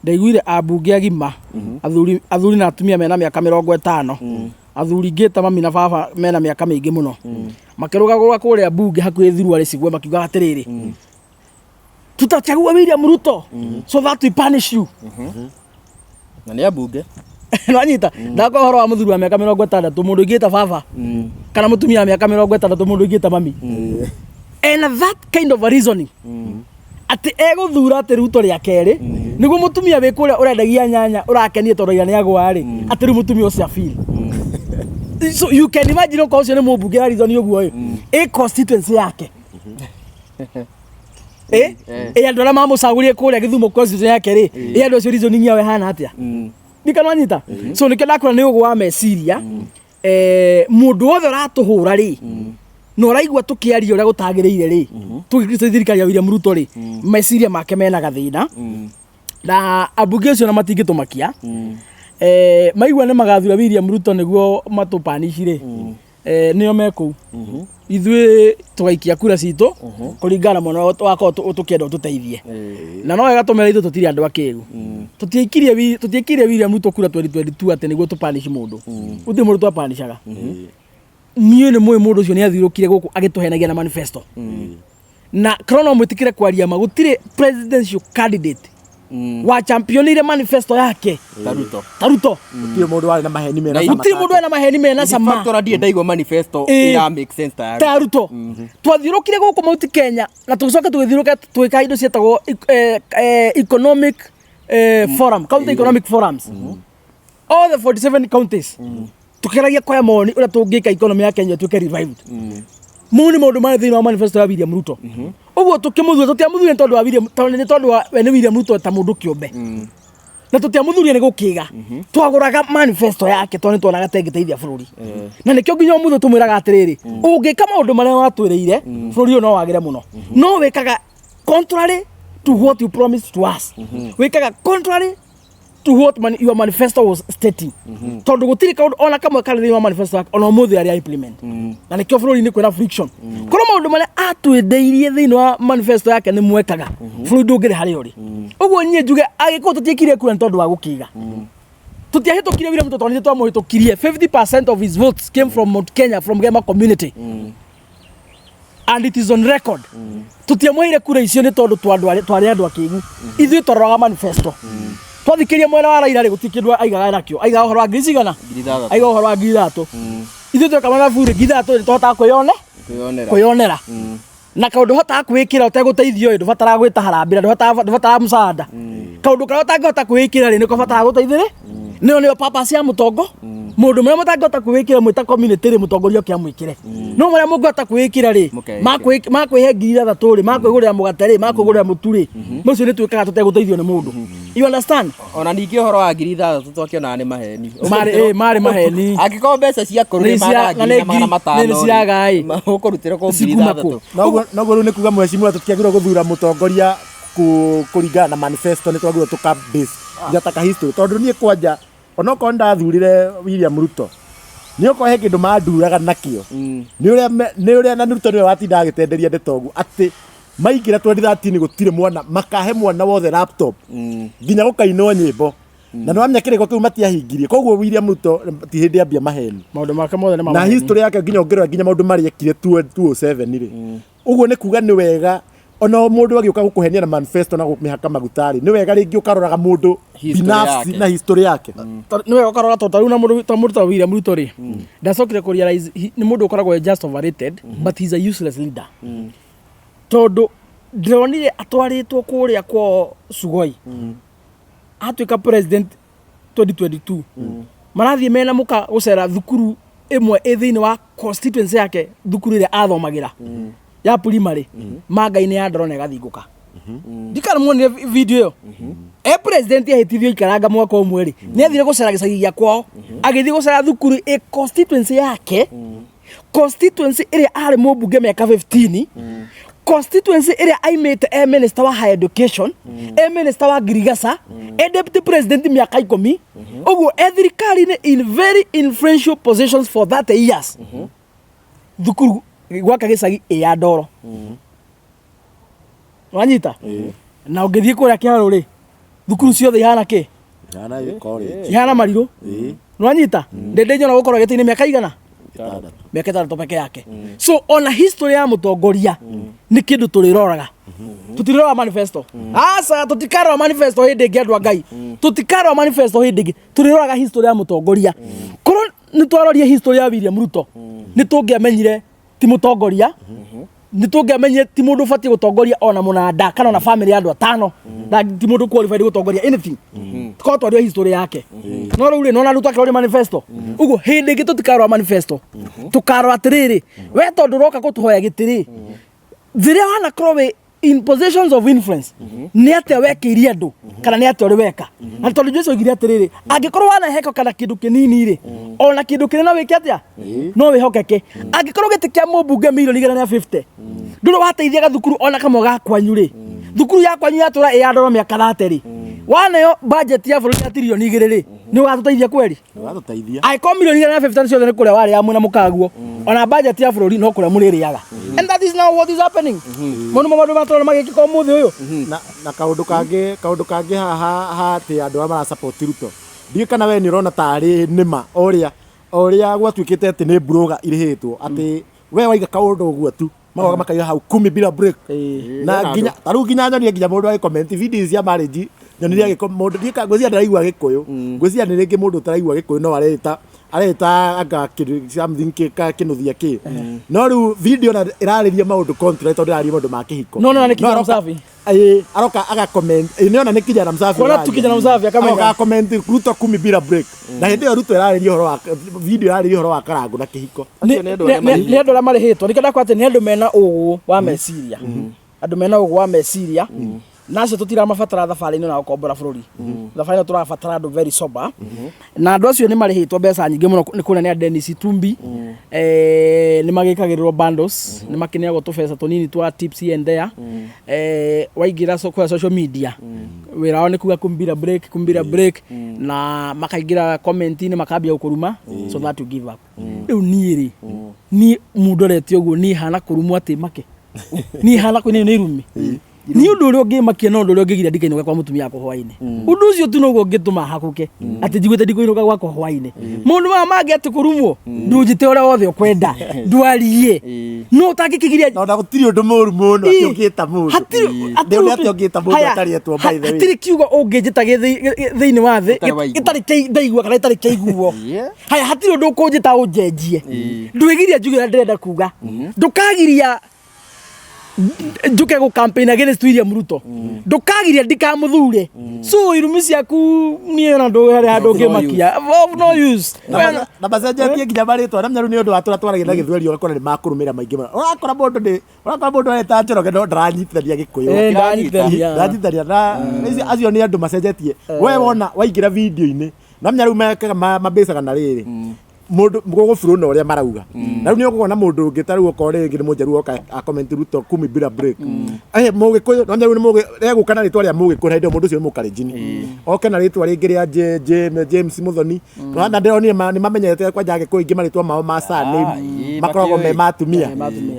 ndaiguire abunge agima athuri na atumia mena miaka 50 athuri ngita mami na baba mena miaka mingi muno makirugagura kuria bunge hakuhi thirwa ricigwe makiuga atiriri tutachagua William Ruto so that we punish you na ni abunge no nyita ndako horo wa muthuri wa miaka 60 mundu ngita baba kana mutumia wa miaka 60 mundu ngita mami and that kind of a reasoning ati eguthura ati Ruto ria keri niguo mutumia wi kuria urendagia nyanya urakenie tondu ya ni agwa ri ati ri mutumia ucio afeel. So you can imagine ko ucio ni mubunge ya reason uguo constituency yake andu aria mamucagurie kuria Githumo constituency yake ri andu acio reasoning yawe hana atia ndikana nyita so nikio ndakora ni uguo wa meciria mundu wothe ratuhura ri no raigua tukiaria uria gutagiriire ri tugikirisa thirikari ya William Ruto ri meciria make mena gathina na abunge ucio na matingitumakia maigua ni magathura William Ruto niguo matupanishire nio meku ithui tugaikia kura citu kuringana mono wako tukienda tuteithie na no wega tumera ithu tutiri andu akiru tutiekirie William Ruto kura 2022 ati niguo tupanish mundu uthi mundu twapanishaga niyo ni mundu ucio ni athirukire guku agituhenagia na manifesto na krono mwitikire kwaria magutire presidential candidate wa championire manifesto yake Taruto utire mundu wari na maheni mena sama utire mundu na maheni mena sama factor dia ndaigo manifesto ira make sense Taruto twathirukire guku mauti Kenya na tugicoka tugithiruka twika indo cietagwo economic forum county economic forums all the 47 counties tukiragia kwa moni uria tungika economy ya Kenya tuke revived muni maundu mari thini wa manifesto ya William Ruto uguo tukimuthura tutiamuthure tondu wa William tondu wa we ni William Ruto ta mundu kiumbe na tutiamuthuria ni gukiga twaguraga manifesto yake tondu tuonaga tengiteithia bururi na nikio nginya muthu tumwiraga atiriri ungika maundu maria watwireire bururi no wagire muno no wekaga contrary to what you promised to us wekaga contrary to what your manifesto was stating tondu gutiri kaundu ona kamwe kari thini wa manifesto ona muthu ari implement na nikio bururi ni kwira friction kono maundu maria atwendeirie thini wa manifesto yake ni mwekaga bururi ndungire hari uri uguo nye njuge agiko tutiekire kura tondu wa gukiga tutiahitukire William Ruto tondu twamuhitukirie 50% of his votes came from Mount Kenya from Gema community and it is on record tutiamwire kura icio ni tondu twari andu akigu ithui toroga manifesto twathikiria mwena wa Raila ri gutikindu aigaga nakio aigaga horo wa ngiricigana aigaga horo wa ngiratu ithui twekama bure ngiratu ni tota kuyonera na kaundu hota kwikira uteguteithio ndu fatara gwita harambira ndu fatara musada kaundu kara utangihota kwikira ri niko fatara guteithire nio purpose ya mutongo mundu mwe mutangihota kwikira mwita community ri mutongoria kia mwikire no mwe mungihota kwikira ri makwihe ngirira thaturi makwigurira mugateri makwigurira muturi mucio ni twikaga tuteguteithio ni mundu you understand ona ningi horo wa ngirira tutwakiona ni maheni mari maheni agiko mbeca cia kururi magana matano ni ciagai ukurutira ko ngirira no ru ni kuga mheshimiwa tutiagirwo guthura mutongoria kuringana na manifesto ni twagirwo tukabase jataka history tondu nie kwanja onoko ndathurire William Ruto nä å korwo he kä ndå manduraga nakio nä å rä a na Ruto nä we watinda agätenderia ndetogu atä maingä ra 2013 gå tirä mwana makahe mwana wothe laptop nginya gå kainwo nyä mbo na nä wamenya kä rä ko kä u matiahingirie koguo William Ruto ti hä ndä ambia maheni maundu make mothe na history yake nginya ongerera nginya maundu marä ekire 2007 rä uguo nä kuga nä wega ona må ndå agä å ka gå kå henia na manifesto na gå mä haka magutarä nä wega rä ngä å karoraga må ndå binafsi na history yake nä wega å karora to tarä u na må ndå ta William Ruto rä ndacokire kå realize nä må ndå å koragwo just overrated but he's a useless leader tondå ndĩronire atwarĩtwo kũrĩa kwa Sugoi atuĩka president 2022 marathiĩ mena mũka gũcera thukuru ĩmwe ĩ thĩinĩ wa constituency yake thukuru ĩrĩa athomagĩra ya primary manga-inĩ ya ndoro na ĩgathingũka ndikana muonire video ĩyo president ahĩtithio ikaranga mwaka ũmwe rĩ nĩ athire gũcera gĩcagi gĩa kwao agĩthiĩ gũcera thukuru ĩ constituency yake constituency ĩrĩa arĩ mũmbunge mĩaka 15 constituency area aimete minister wa higher education minister wa Girigasa deputy president miaka 10 uguo thirikari in very influential positions for that years thukuru gwaka gicagi ya ndoro wanyita na ungithie kuria kiaro ri thukuru ciothe ihana ki ihana mariru wanyita ndende nyona gukorwo gitini miaka igana miaka 3 peke yake so on a history ya mutongoria ni kindu turiroraga tutirora manifesto asa tutikara manifesto hindi ngiandwa ngai tutikara manifesto hindi ngi turiroraga history ya mutongoria korwo ni twaroria history ya William Ruto ni tungiamenyire ti mutongoria ni tungiamenyire ti mundu fati gutongoria ona munanda kana na family andu atano na ti mundu qualified gutongoria anything tukao twaria history yake no riu ri nona ruta kirori manifesto uguo hindi ngi tutikara manifesto tukaro atiriri we tondu roka gutuhoya gitiri thiria wana krowe in positions of influence ni atia wekirie andu kana ni atia uri weka na tondu Jesu oigire atiriri angikorwo wana heko kana kindu kinini ri ona kindu kinene wiki atia no wihokeke angikorwo gitikia mũmbunge milioni 150 nduro wateithia gathukuru ona kamwe ga kwanyu ri thukuru ya kwanyu yatura ya ndoro miaka 30 ri wanayo budget ya bũrũri ya trilioni 2 ri ni ugatuteithia kweri ugatuteithia ai ko milioni 150 ciothe ni kuria wari amwe na mukaguo ona budget ya bũrũri no kuria mũrĩrĩaga and that is now what is happening mũno maũndũ matũra magĩkĩka ũmũthĩ ũyũ na kaũndũ kangĩ haha atĩ andũ mara support Ruto ndiĩ kana we nĩ ũrona tarĩ nĩma ũrĩa gwatuĩkĩte atĩ nĩ broga irĩhĩtwo atĩ we waiga kaũndũ ũguo tu magoga makaiga hau 10 bila break na nginya tarũ nginya nyonire nginya mũndũ agĩcomment video cia marriage nyonire mũndũ ndika ngwĩciria ndaraigua Gĩkũyũ ngwĩciria nĩ rĩngĩ mũndũ ũtaraigua Gĩkũyũ no areta anga something kinuthia ki no riu video na irarĩria maũndũ contrary tondũ irarĩria maũndũ ma kĩhiko no ni kijana msafi aroka aga comment niona ni kijana msafi kuna tu kijana msafi akamenya comment Ruto 10 bila break na hindi yo Ruto irarĩria horo wa video irarĩria horo wa karangu na kĩhiko ni andũ arĩa marĩhĩtwo ni kada kwa atĩ ni andũ mena ũgũ wa meciria andũ mena ũgũ wa meciria nacio tutiramatara thabarĩ-inĩ na gũkombora bũrũri thabarĩ-inĩ tũrabatara andũ very sober na andũ acio nĩ marĩhĩtwo mbeca nyingĩ mũno nĩ kũrĩa nĩ Dennis Tumbi nĩ magĩkagĩrĩrwo bundles nĩ makineagwo tũbeca tũnini twa tips here and there waingĩra kwa social media wĩra wao nĩ kuga kumbira break na makaingĩra comment-inĩ makambia gũkũruma so that you give up rĩu niĩ ni mũndorete ũguo ni hana kũrumwo atĩ make ni hana kũinĩ nĩ irumi ni undu uri ungimakia no undu uri ungigira ndikainuka kwa mutumia wako hwaini undu ucio tu no ngituma hakuke ati njiguite ndikoinuka gwako hwaini mundu mangi ati kurumwo ndunjite ora wothe ukwenda ndwarie no utakikigiria na gutiri undu muru muno ati ungita mundu ndio ati ungita mundu atari etwo by the way atiri kiugo ungijita thiini wa thi itari ndaigua kana itari kaiguo haya hatiri undu ukunjita unjenjie ndwigiria njugira ndenda kuga ndukagiria njuke go campaign against William Ruto ndukagiria ndikamuthure so irumi ciaku nie na ndo hari andu ngimakia of no use na bacenjetie nginya maritwa na mnyaru ni undu watura twaragia na githweri ukora ni makurumira maingi mũno urakora mundu areta Njoroge no ndaranyitithania Gĩkũyũ ndaranyitithania na acio ni andu macenjetie we wona waingira video-inĩ na mnyaru mekaga mabecaga na rĩrĩ mundu mugofuru no uria marauga na ni ukugona mundu ungi taru ukore ngi mujeru oka a comment Ruto kumi bila break mugikuyu no nyaru ni mugi egukana ritwa ria mugikuyu ndio mundu ucio mukarijini oke na ritwa ringi ria James Muthoni no na ndio ni mamenyete kwa jage kuingi maritwa mao ma sani makorogo me matumia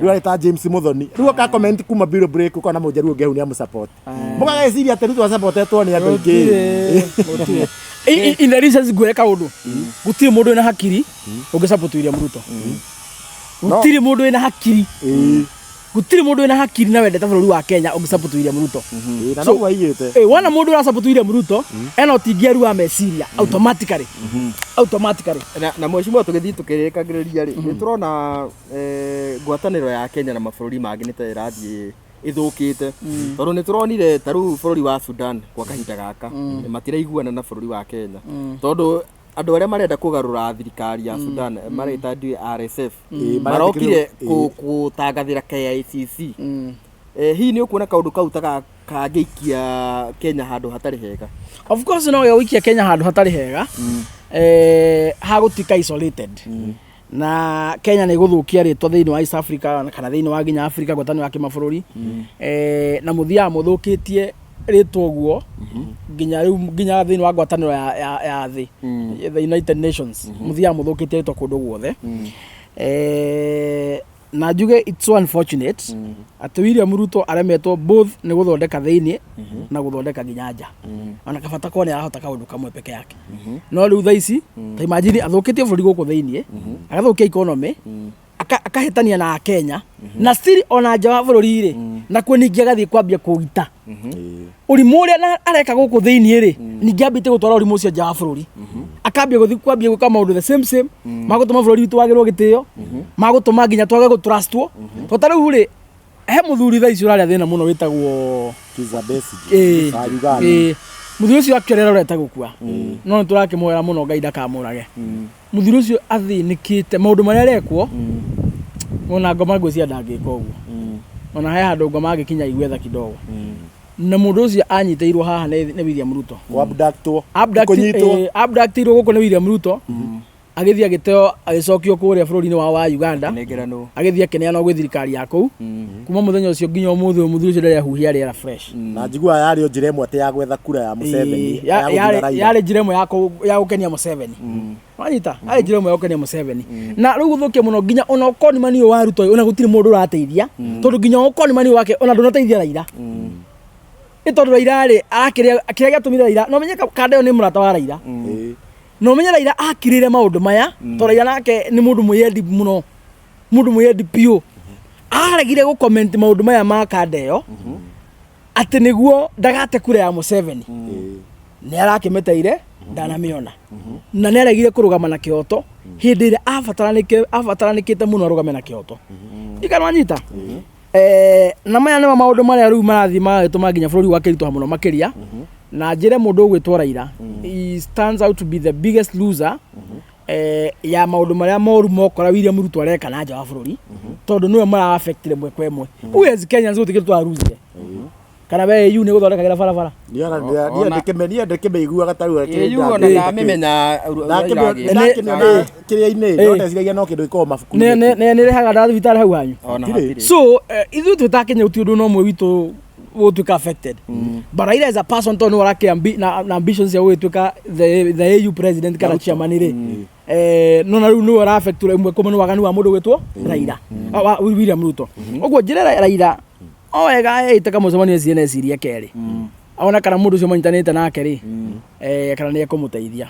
riu ta James Muthoni riu oka comment kuma bila break ukona mujeru ungi hu ni amusupport mugageciria ati Ruto supportetwo ni andu ingi in the reasons gweka undu gutiri mundu ena hakiri ungesupport William Ruto gutiri mundu ena hakiri gutiri mundu ena hakiri na wendete bururi wa Kenya ungesupport William Ruto na no waiyete wana mundu ura support William Ruto ena utingiaru wa meciria automatically na mweshimwa tugithi tukirikagiriria ri niturona ngwataniro ya Kenya na mabururi mangi ni ta irathie ithukite tondu ni turonire taru bururi wa Sudan kwa kahinda gaka matiraiguana na bururi wa Kenya tondu andu aria marenda kugarura thirikari ya Sudan mareta RSF marokire gutangathira KICC hi ni ukuona kaundu kau ta kageikia Kenya handu hatari hega of course no gwikia Kenya handu hatari hega hagutika isolated na Kenya ni guthukia ritwa thiini wa East Africa kana thiini wa ginya Africa ngwataniro ya kimabũrũri na muthia muthukitie ritwa guo ginya thiini wa ngwataniro ya thi the United Nations muthia muthukitie ritwa kundu guothe na njuge it's so unfortunate ati William Ruto aremetwo both ni guthondeka thiini na guthondeka ginya nja ona kabata ko ni arahota kaundu kamwe peke yake no riu thaici ta imagine athukitie bururi guku thiini agathukia economy akahitania na Kenya na still ona nja wa bururi ri na kwe ningi agathie kwambia kugita urimu uria areka guku thiini ri ningi ambite gutwara urimu ucio nja wa bururi akambia guthi kwambia gwika maundu the same magutuma bururi witu wagirwo gitio magutuma nginya twage gutrustwo to tariu ri he muthuri thaici uraria thina muno witagwo Kizza Besigye muthuri ucio akirera ureta gukua no niturakimwera muno Ngai ndakamurage muthuri ucio athinikite maundu maria rekwo ona ngoma ngwiciria ndangika uguo ona he handu ngoma agikinya igwetha kidogo na mundu ucio anyiteirwo haha ni William Ruto abductirwo guku ni William Ruto agithia giteo agicokio kuria bururi-ini wa Uganda agithia kineano gwi thirikari ya kou kuma muthenya ucio nginya umuthi muthuri ucio ndari ahuhia riera fresh na njigua yari njira imwe ati ya gwetha kura ya Museveni yari njira imwe ya gukenia Museveni wanyita ari njira imwe ya gukenia Museveni na riu guthukia muno nginya ona ukoni mani wa Ruto ona gutiri mundu urateithia tondu nginya ukoni mani wake ona ndunateithia Raila itondu Raila ri akiria giatumire Raila no menye kandeo ni murata wa Raila no menya Raila akirire maundu maya to Raila nake ni mundu muyendi muno mundu muyendi pio aregire gu comment maundu maya ma kandeo ati niguo ndagate kura ya Museveni ni arakimeteire ndanamiona na ni aregire kurugama na Kyoto hindi ire afataranike muno arugame na Kyoto ikanwanyita na maya ni maundu maria riu marathi magituma nginya bururi wake ritwa muno makiria na njire mundu gwitwa Raila he stands out to be the biggest loser ya maundu maria moru mokora William Ruto areka na nja wa bururi tondu niwe mara affectire mwe kwa mwe uwezi Kenya nzo tikitwa aruzire kana we yu ni guthondekagira barabara ndia ndikimigua gataru yu na ndamimenya kiria-ini no ndeciragia no kindu iko mabuku ne rehaga ndathi vitara hau hanyu so ithu tutakinya utiundu no mwe witu wotuka affected but Raila is a person to no rake na ambitions ya wetuka the AU president kana chairman ri no na riu no ra affect imwe komano waganu wa mundu gwetwo Raila wa William Ruto ogwo njire Raila wega itaka mucemania ciene ciria keri ona kana mundu ucio manyitanite nake ri kana ni ekumuteithia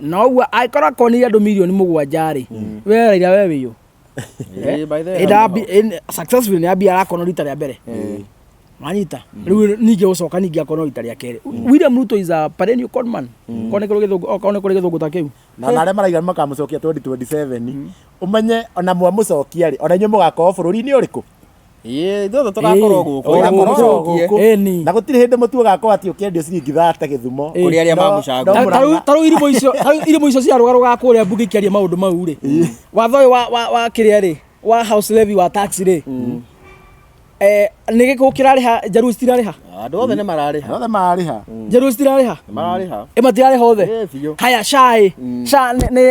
na ogwo aikora koni andu milioni 7 ri we Raila we wiyo by the successful ni abia arakona rita ria mbere manyita riu ninge ucoka ninge akono rita ria keri William Ruto is a perennial conman kone kuri githungu takeu na nare maraiga makamucokia 2027 umenye ona mwamucokia ri ona inyu mugakorwo bururi-ini uriku thotho tugakorwo guku na gutiri hindi mutu ugakorwo ati ukiendio ciringi 30 Githumo kuri aria mamucagura taru irimo icio cia rugaruga kuria mbugi kiaria maundu mau ri watho wa kiria ri wa house levy wa tax ri nä gä kå kä rarä ha njaruo citirarä ha andå othe nä mararä ha othe mararä ha njaruo citirarä ha mararä ha ä matirarä ha othe biå haya cai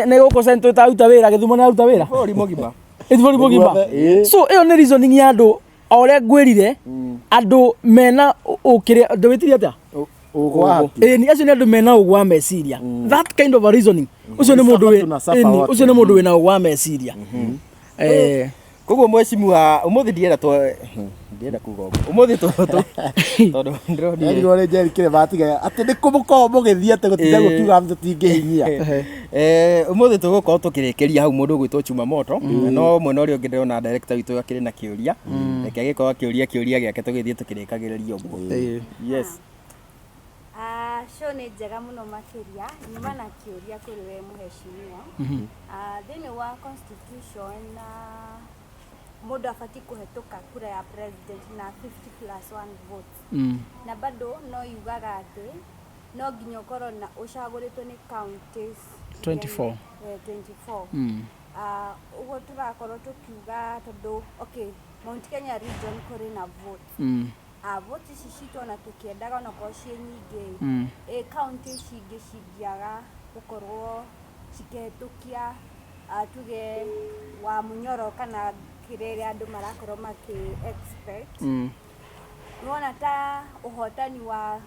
nä gå kå centå taruta wä ra gä thumo nä aruta wä ra bå ri må gima ä må gima so ä yo nä reasoning ya andå o å rä a ngwä rire andå mena å kä rä a ndå wä tirie atä ũgwati ni acio nä andå mena å gwa meciria that kind of a reasoning å cio nä må ndå wä na å gwa meciria koguo mwecimua å må thä ndienda kuga å må thä tondå erirwo nä Njeri Kĩrĩma atä nä kå må korwo må gä thiä atä gå tinda gå kiuga tå tingä hinyia å må thä tå gå korwo tå kä rä kä ria hau må ndå å gwä two Chuma Moto no mwena å rä a å ngä ndärona director witå akä rä na kä å ria reke agä korwo akä å ria kä å ria gä ake tå gä thiä tå kä rä kagä rä ria å guo yes show nä njega må no makä ria nyuma na kä å ria kå rä we må hecimiwa thä inä wa constitution må ndå abatiä kå hetå ka kura ya president na 50+1 votes na bado no yugaga atä no nginya å korwo na å cagå rä two nä counties 24 å guo tå rakorwo tå kiuga tondå Mount Kenya region kå rä na votes vote ici citå ona tå kä endaga onakorwo ciä nyingä county cingä cingäaga gå korwo cikähetå kia tuge wa Munyoro kana kirere andå marakorwo makä expect nona ta å hotani wa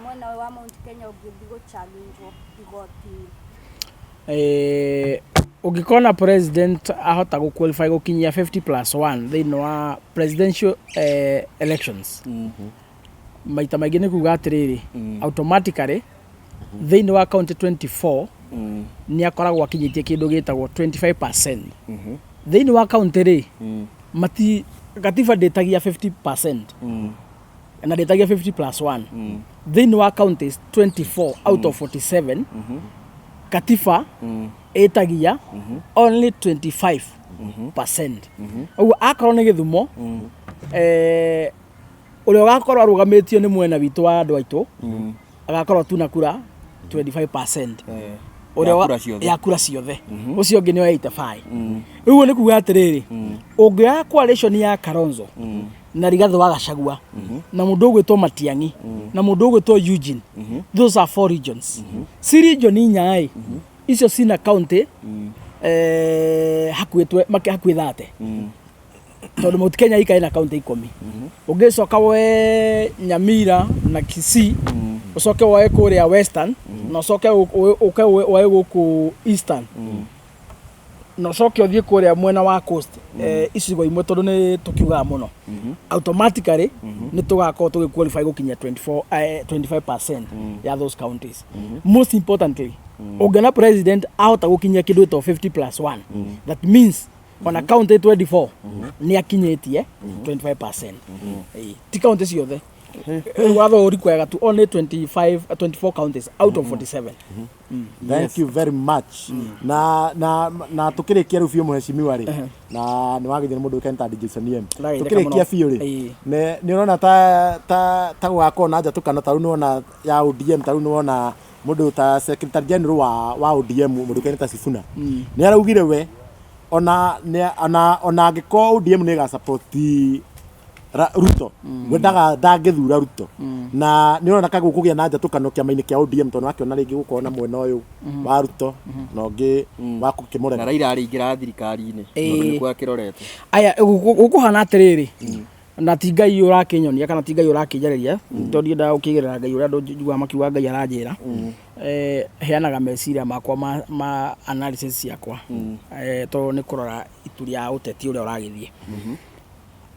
mwena wa Mount Kenya å ngä thiä gå challenge igoti å ngä kona president ahota gå qualify gå kinyia 50+1 thä inä wa presidential elections maita maingä nä kuga atä rä rä automatically thä inä wa county 24 nä akoragwo akinyä tie kä ndå gä tagwo 25% thä inä wa county rä mati gatiba ndätagia 50% na ndätagia 50+1 thä inä wa counties 24 out of 47 katiba ĩtagia only 25%. Ũguo akorwo nĩ gĩthumo ũrĩa ũgakorwo arũgamĩtio nĩ mwena witũ wa andũ aitũ agakorwo tu na kura 25% ya kura ciothe ũcio ũngĩ nĩ 85. Ũguo nĩ kuga atĩrĩrĩ ũngĩoya coalition ya Kalonzo na Rigathĩ wa Gachagua na mũndũ ũgwĩtwo Matiang'i na mũndũ ũgwĩtwo Eugene, those are 4 regions. Si region inya icio cina county hakuhĩ 30 tondũ Mount Kenya ikaĩ na county 10. Ũngĩcoka we Nyamira na Kisii ũcoke woe kũrĩa Western na ũcoke woe gũkũ Eastern na ũcoke ũthiĩ kũrĩa mwena wa Coast icigo imwe tondũ nĩ tũkiugaga mũno automatically nĩ tũgakorwo tũgĩqualify gũkinyia 25% ya those counties. Most importantly ũngĩona president ahota gũkinyia kĩndũ gĩtagwo 50+1 that means on a county 24 nĩ akinyĩtie 25%. Ti county ciothe watho ũrikwaga tu only 24 counties out of 47. Thank you very much. Na tukirikia rĩu biũ mũhecimiwa rĩ na nĩ wagithia mũndũ ũkenda Jason M. Tukirikia biũ rĩ nĩ ũrona ta gũgakorwo na njatũkano ta rĩu nĩ wona ya ODM ta rĩu nĩ wona mũndũ ta secretary general wa ODM mũndũ ũkenda Sifuna nĩ araugire we ona angĩkorwo ODM nĩ ĩga support Ruto wendaga ndangĩthura Ruto na nĩ ũrona kagũ kũgĩa na njatũkano kĩama-inĩ kĩa ODM tondũ akĩona rĩngĩ gũkorwo na mwena ũyũ wa Ruto na ũngĩ wa kũmũrega na Raila arĩingĩra thirikari-inĩ nĩ kwa kĩrorete aya gũkũhana atĩrĩrĩ na ti Ngai ũrakĩnyonia kana ti Ngai ũrakĩnjarĩria tondũ ndiendaga gũkĩgerera Ngai ũrĩa andũ njugaga makiuga Ngai aranjĩra heanaga meciria makwa ma analysis ciakwa tondũ nĩ kũrora itu rĩa ũteti ũrĩa ũragĩthiĩ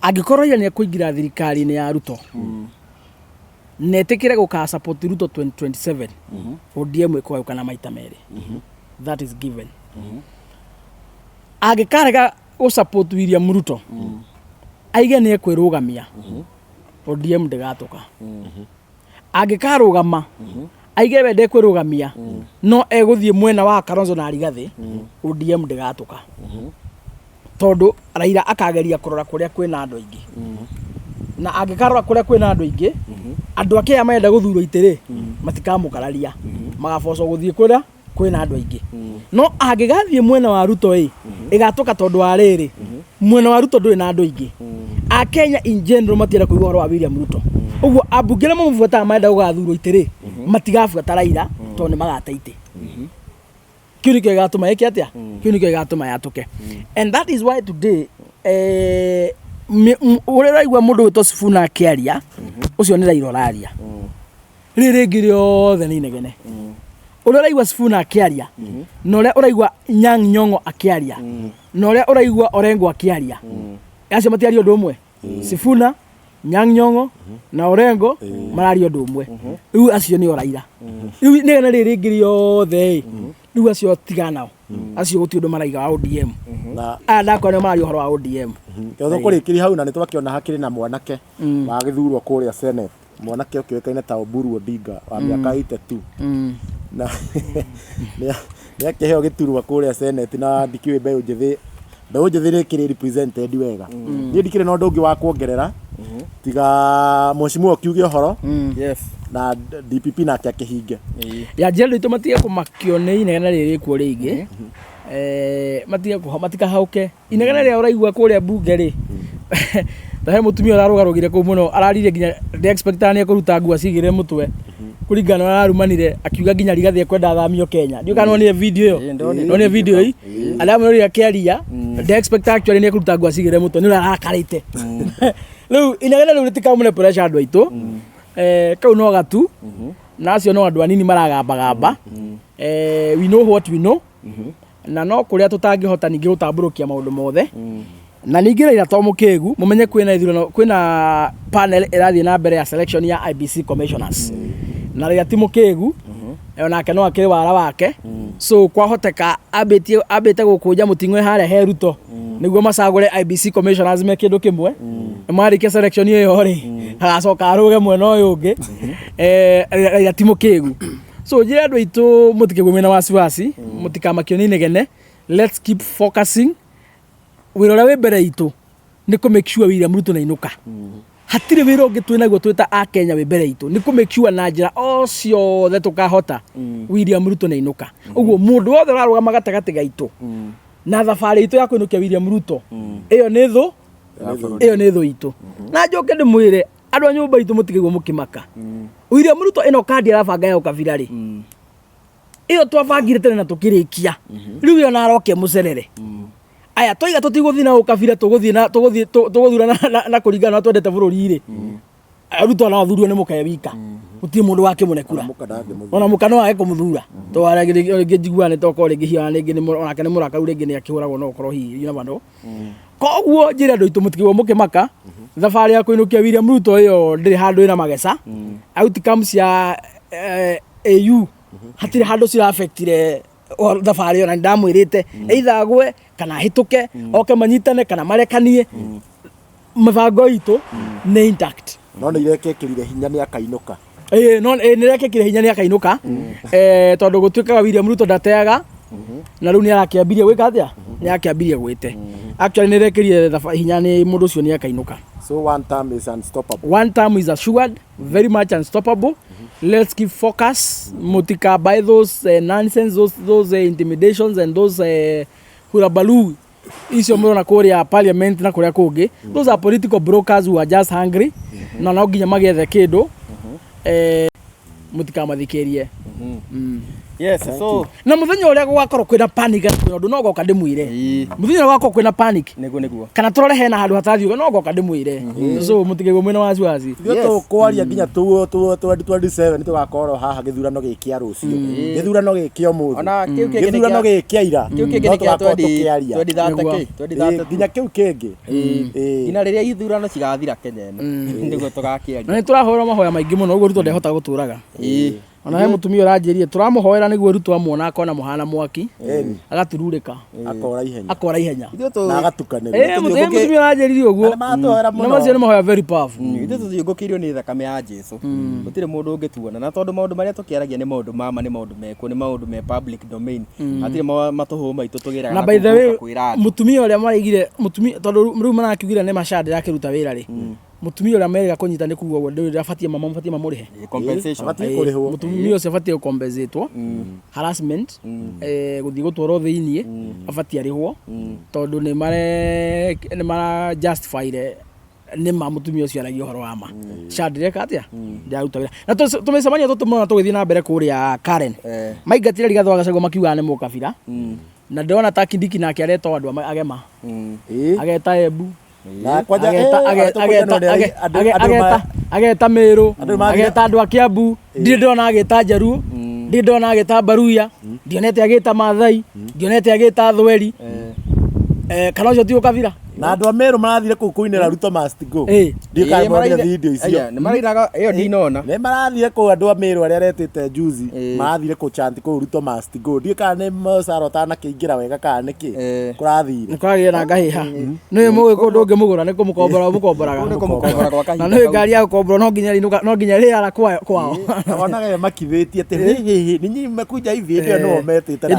angĩkorwo nĩ ekũingĩra thirikari-inĩ ya Ruto netĩkĩre gũka support Ruto 2027 ODM ĩkũgayũka na maita merĩ that is given. Angĩkarega gũsupport William Ruto aige nĩ ekwĩrũgamia ODM ndĩgatũka. Angĩkarũgama aige we ndekwĩrũgamia no egũthiĩ mwena wa Kalonzo na Rigathĩ ODM ndĩgatũka tondũ Raila akageria kũrora kũrĩa kwĩna andũ aingĩ na angĩkarora kũrĩa kwĩna andũ aingĩ andũ ake aya marenda gũthurwo itĩrĩ matikamũkararia magabocwo gũthiĩ kũrĩa kwĩna andũ aingĩ no angĩgathiĩ mwena wa Ruto ĩgatũka tondũ wa rĩrĩ mwena wa Ruto ndũrĩ na andũ aingĩ a Kenya in general matienda kuigua horo wa William Ruto uguo ambunge na mamubuata maenda gugathurwo itiri matigabuata Raila tondu magata ite kiu nikio gatuma eke atia kiu nikio gatuma yatuke and that is why today ure raigua mundu wito Sifuna akiaria ucio ni Raila oraria riri ngiriothe ni inegene ure raigua Sifuna akiaria na ure uraigua Nyang' Nyong'o akiaria na ure uraigua Orengo akiaria acio matiari undu umwe Sifuna Nyang' Nyong'o na Orengo marari undu umwe riu acio ni Raila riu nigene riri ngiriothe riu acio tiganao acio guti undu maraiga wa ODM na ndakona marari uhoro wa ODM Ketho kurikiria hau na ni twakiona hakiri na mwanake wa githurwo kuria Senate mwanake ukiwekaine ta Oburu Odinga wa miaka 82 na ni akiheo giturwa kuria Senate na ndikiwe mbeũ njĩthĩ rĩkĩrĩ represented wega ni ndikire no ndungi wa kuongerera tiga mheshimiwa kiuge horo Yes. na DPP nake akihinge ya jelo itomatia kumakio ni inegana riri kuo ringi matika hauke inegana ria uraigua kuria bunge ri tahe mutumia ararugarugire ku muno ararire ginya expectani akuruta ngua cigire mutwe kuringana na arumanire akiuga ginya rigathie kwenda thamio Kenya ndio kana ni video iyo no video hii alamu ria kiaria the expect actually ni akuruta ngua cigire mutwe ni arakarite riu inegana riu ritikamune pressure andu aitu kau no gatu na acio no andu anini maragamba we know what we know na no kuria tutangihota ningi gutamburukia maundu mothe na ningi Raila to mukegu mumenye kwina panel irathie na mbere ya selection ya IBC commissioners na Raila ti mukegu onake no akiri wara wake so kwahoteka abete gukuja mutingwe haria he Ruto niguo macagure IBC commissioners me kindu kimwe marike selection iyo ri agacoka aruge mwena uyu ungi Raila ti mukegu so jira andu aitu mutikegwe mena wasiwasi mutikamakio ni negene let's keep focusing wira we mbere itu ni ku make sure William Ruto na inuka hatire wira ungi twina guo twita a Kenya we mbere itu ni ku make sure na njira ocio the tukahota William Ruto na inuka uguo mundu wothe urarugama gatagati gaitu na thabari itu ya kuinukia William Ruto iyo ni thu itu na njoke ndimwire andu a nyumba itu mutigegwo mukimaka William Ruto ino kandi arabanga ya ukabira ri iyo twabangire tene na tukirikia riu yo naroke mucerere aya toiga tutiguthina ukabira tuguthura na kuringana na twendete bururi ri Ruto na thurio ni mukae wika uti mundu wake munekura ona mukano wake kumuthura to aragire njiguane to ko ringi hiana ringi ni onake ni murakaru ringi ni akihuragwo no korwo hi you never koguo njira ndo itu mutigwo mukimaka thabari ya kuinukia William Ruto iyo ndiri handu ina magesa outcomes ya AU hatire handu cira affectire thabari ona ndamwirite either gwe kana hituke oke manyitane kana marekanie mabango itu ni intact no ni irekekirire hinya ni akainuka no ni irekekirire hinya ni akainuka tondu gutwikaga William Ruto ndateaga na riu ni arakiambiria gwika atia ni arakiambiria gwite actually ni irekirire hinya ni mundu ucio ni akainuka so one term is unstoppable one term is assured very much unstoppable let's keep focus mutika by those nonsense those intimidations and those hurabalu icio murona kuria parliament na kuria kungi those are political brokers who are just hungry na no nginya magethe kindu mutika mathikirie Yes, so na muthenya uria gwakorwo kwina panic kwina undu no goka ndimwire muthenya uria gwakorwo kwina panic niguo kana turore hena handu hatathiuga no goka ndimwire so mutigegwo mwena wasiwasi thio kwaria nginya tu 2027 ni tugakorwo haha githurano gikia rucio githurano gikia umuthi ona kiu githurano gikia ira kiu kingi kia 2030 nginya kiu kingi ina riria ithurano cigathira Kenya niguo tugakiaria na turahora mahoya maingi muno uguo Ruto ndehota guturaga ona he mutumia uranjirie turamuhoera niguo Ruto amwona akona muhana mwaki agatururika akora ihenya na agatukanira mutumia uranjirie uguo na macio ni mahoya very powerful ithu tuyungukirio ni thakame ya Jesu gutire mundu ungituona na tondu maundu maria tukiaragia ni maundu mama ni maundu meko ni maundu me public domain atire matuhu maitu tugiraga na by the way mutumia uria maraigire mutumia tondu riu marakiugire ni mashadi yakiruta wira ri mutumia uria merega kunyita ni kuwa guo ndio afatie mamurihe compensation afatie kurihwo mutumia ucio afatie compensatwo harassment guthii gutwaro thiini afatie arihwo tondu ni mara justify nĩ ma mũtumia ũcio aragia ũhoro wa ma candireka atia ndaruta wĩra na tũmĩcemania tũtũmona tũgĩthiĩ na mbere kũrĩa Karen maingatire Rigathĩ wa Gachagua makiugaga nĩ mũkabira na ndĩrona ta Kindiki nake aretwo andũ agema ageta Embu ageta Meru ageta andũ a Kiambu ndirĩ ndona ageta Jaruo ndirĩ ndona ageta Baruya ndionete ageta Maathai ndionete ageta Thweri kana ũcio ti ũkabira na andũ a Meru marathire kũu kũinĩra Ruto must go ndikaga marire video icio nĩ mariraga ĩyo ndinona nĩ marathire kũu andũ a Meru arĩa aretĩte juzi marathire kũ chant kũu Ruto must go ndikaga nĩ Mosara ũtanakĩingĩra wega kana nĩkĩ kũrathire nĩ kwagĩa na ngahĩha nĩ mũĩ kũndũ ũngĩmũgũra nĩ mũkomboraga na nĩ ngari ya gũkomborwo no nginya rĩara kwao onaga makithĩtie atĩ ninyi mmekuja hivi ndio no metĩte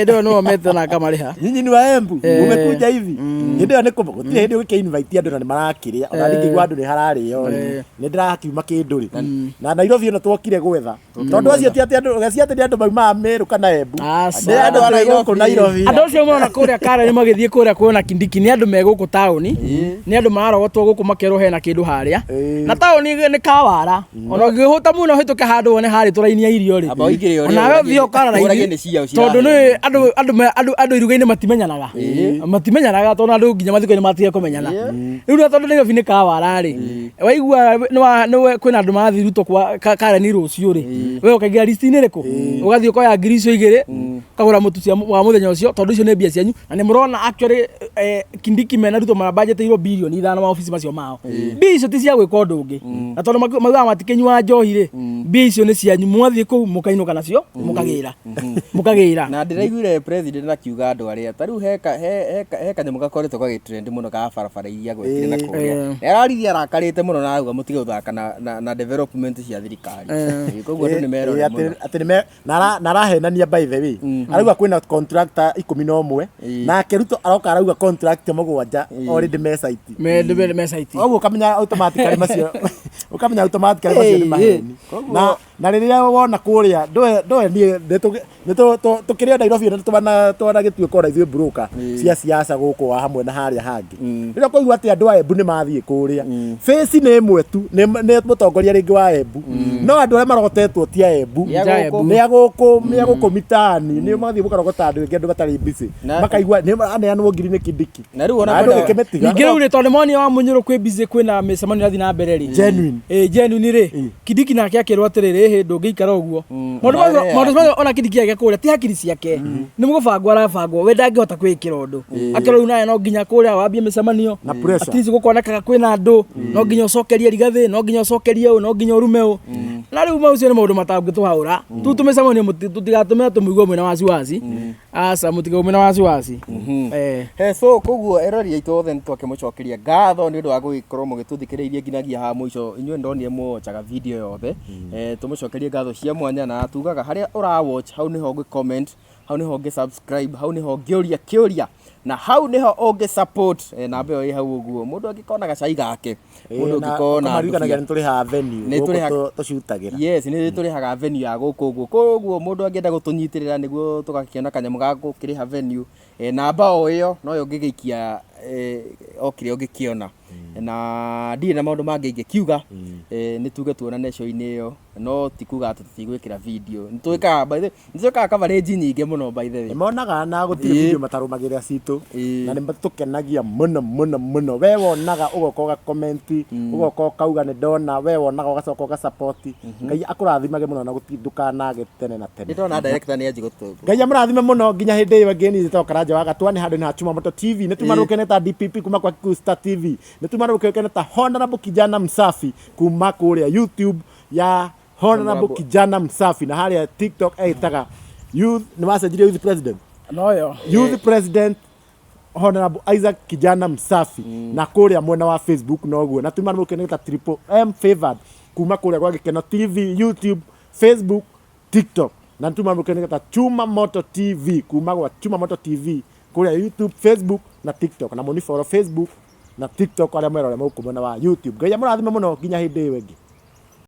ndio no metĩte na kamarĩha ninyi ni wa Embu mmekuja hivi ndio nĩ gũtirĩ hĩndĩ ũgĩkĩ-invite andũ na nĩ marakĩrĩa ona ningĩ andũ nĩ hararĩo nĩ ndĩrakiuma kĩndũrĩ na Nairobi ĩno twokire gwetha tondũ acio ti atĩ andũ maumaga Meru kana Embu nĩ andũ arĩa gũkũ Nairobi andũ acio mona kũrĩa Karen magĩthiĩ kũrĩa kuona Kindiki nĩ andũ me gũkũ taũni nĩ andũ mararogotwo gũkũ makerwo hena kĩndũ harĩa na taũni nĩ kawara ona ũngĩhũta mũno hĩtũke handũ wone harĩ tũrainia irio rĩ onawe ũthiĩ ũkara raithi tondũ nĩ andũ iruga-inĩ matimenyanaga tondũ andũ nginya mathiko-inĩ matige kũmenyana rĩu na tondũ Nairobi nĩ kawara rĩ waigua kwĩna andũ marathiĩ Ruto kwa Karen rũciũ rĩ we ũkaingĩra list-inĩ rĩkũ ũgathiĩ ũkoya ngiri icio igĩrĩ ũkagũra mũtu wa mũthenya ũcio tondũ icio nĩ mbia cianyu na nĩ mũrona actually Kindiki mena Ruto mabudgetĩirwo bilioni 5 maobici macio mao mbia icio ti cia gwĩka ũndũ ũngĩ na tondũ maugaga matikĩnyua njohi rĩ mbia icio nĩ cianyu mwathiĩ kũu mũkainũka nacio mũkagĩra na ndĩraiguire president akiuga andũ arĩa ta rĩu he kanyamũ gakoretwo gagĩtrend mũno ka barabara iria gwĩkire na kũrĩa ararithia arakarĩte mũno na auga mũtige gũthaka na development cia thirikari koguo andũ nĩ merona atĩ na arahenania by the way arauga kwĩna contractor 11 nake Ruto aroka arauga contractor 7 already me site ũguo ũkamenya automatically macio nĩ maheni na rĩrĩa wona kũrĩa ndoe nĩ tũkĩrĩa Nairobi twana gĩtuĩka ona ithuĩ broker cia siasa gũkũ hamwe na harĩa hangĩ rĩrĩa kũigua atĩ andũ a Embu nĩ mathiĩ kũrĩa face nĩ ĩmwe tu nĩ mũtongoria rĩngĩ wa Embu no andũ arĩa marogotetwo ti a Embu nĩ agũkũ mitaani nĩ mathiĩ mũkarogota andũ aingĩ andũ matarĩ busy makaigua nĩ maraneanwo ngiri nĩ Kindiki na rĩu ona ningĩ rĩu rĩ tondũ monio wa Mũnyũrũ kwĩ busy kwĩna mĩcemanio ĩrathiĩ na mbere rĩ genuine rĩ Kindiki nake akĩrwo atĩrĩrĩ hĩ ndũngĩikara ũguo maũndũ macio ona Kindiki agĩa kũrĩa ti hakiri ciake nĩ mũgũbangwo arabangwo we ndangĩhota kwĩkĩra ũndũ akĩrwo rĩu nawe no nginya kũrĩa wambie mĩcemanio at least gũkonekaga kwĩna andũ no nginya ũcokerie Rigathĩ no nginya ũcokerie ũũ no nginya ũrume ũũ na rĩu macio nĩ maũndũ matangĩtũhaũra tũmĩcemanio tũtigatũme tũmĩigua mwĩna wasiwasi aca mũtige mwĩna wasiwasi so koguo erori aitũ othe nĩtwakĩmũcokeria ngatho nĩ ũndũ wa gũgĩkorwo mũgĩtũthikĩrĩirie nginyagia haha mũico inyuĩ ndonire mũwatchaga video yothe tũmũcokerie ngatho cia mwanya na tugaga harĩa ũrawatch hau nĩho ũngĩ-comment hau nĩho ũngĩ-subscribe hau nĩho ũngĩũria kĩũria na hau nĩho ũngĩ-support namba ĩyo ĩ hau ũguo mũndũ angĩkona gacai gake mũndũ angĩkona nĩ tũrĩhaga venue gũkũ tũcutagĩra yes nĩ tũrĩhaga venue ya gũkũ ũguo koguo mũndũ angĩenda gũtũnyitĩrĩra nĩguo tũgakĩona kanyamũ ga gũkĩrĩha venue namba o ĩyo noyo ũngĩgĩikia o kĩrĩa ũngĩkĩona na ndirĩ na maũndũ mangĩ ingĩkiuga nĩ tuge tuonane show-inĩ ĩyo no ti kuga atĩ tũtigwĩkĩra video nĩtwĩkaga coverage nyingĩ mũno by the way nĩmonaga na gũtirĩ video matarũmagĩrĩra citũ na nĩmatũkenagia mũno we wonaga ũgoka ũga-comment ũgoka ũkauga nĩ ndona we wonaga ũgacoka ũga-support Ngai akũrathimage mũno na ndũkanage tene na tene ndona director nĩ anjĩ gũtũgwo Ngai amũrathime mũno nginya hĩndĩ ĩyo ĩngĩ niĩ nĩtoka Karanja wa Gatwa nĩ handũ na Chuma Moto TV nĩtumarũkene ta DPP kuma kwa Kikuyu Star TV nĩtumarũkene ta Honorable Kijana Msafi kuma kũrĩa YouTube ya Honorable Kijana Msafi na harĩa TikTok ĩtaga youth nĩ wacenjirie youth president noyo youth president Honorable Isaac Kijana Msafi na kũrĩa mwena wa Facebook noguo na tumarũkene ta Triple M Favored kuma kũrĩa kwa Gĩkeno TV YouTube Facebook TikTok na tumarũkene ta Chuma Moto TV kuma kwa Chuma Moto TV kũrĩa YouTube Facebook na TikTok na mũni follow Facebook na TikTok arĩa mwerore mũkũ mwena wa YouTube Ngai amũrathime mũno nginya hĩndĩ ĩyo ĩngĩ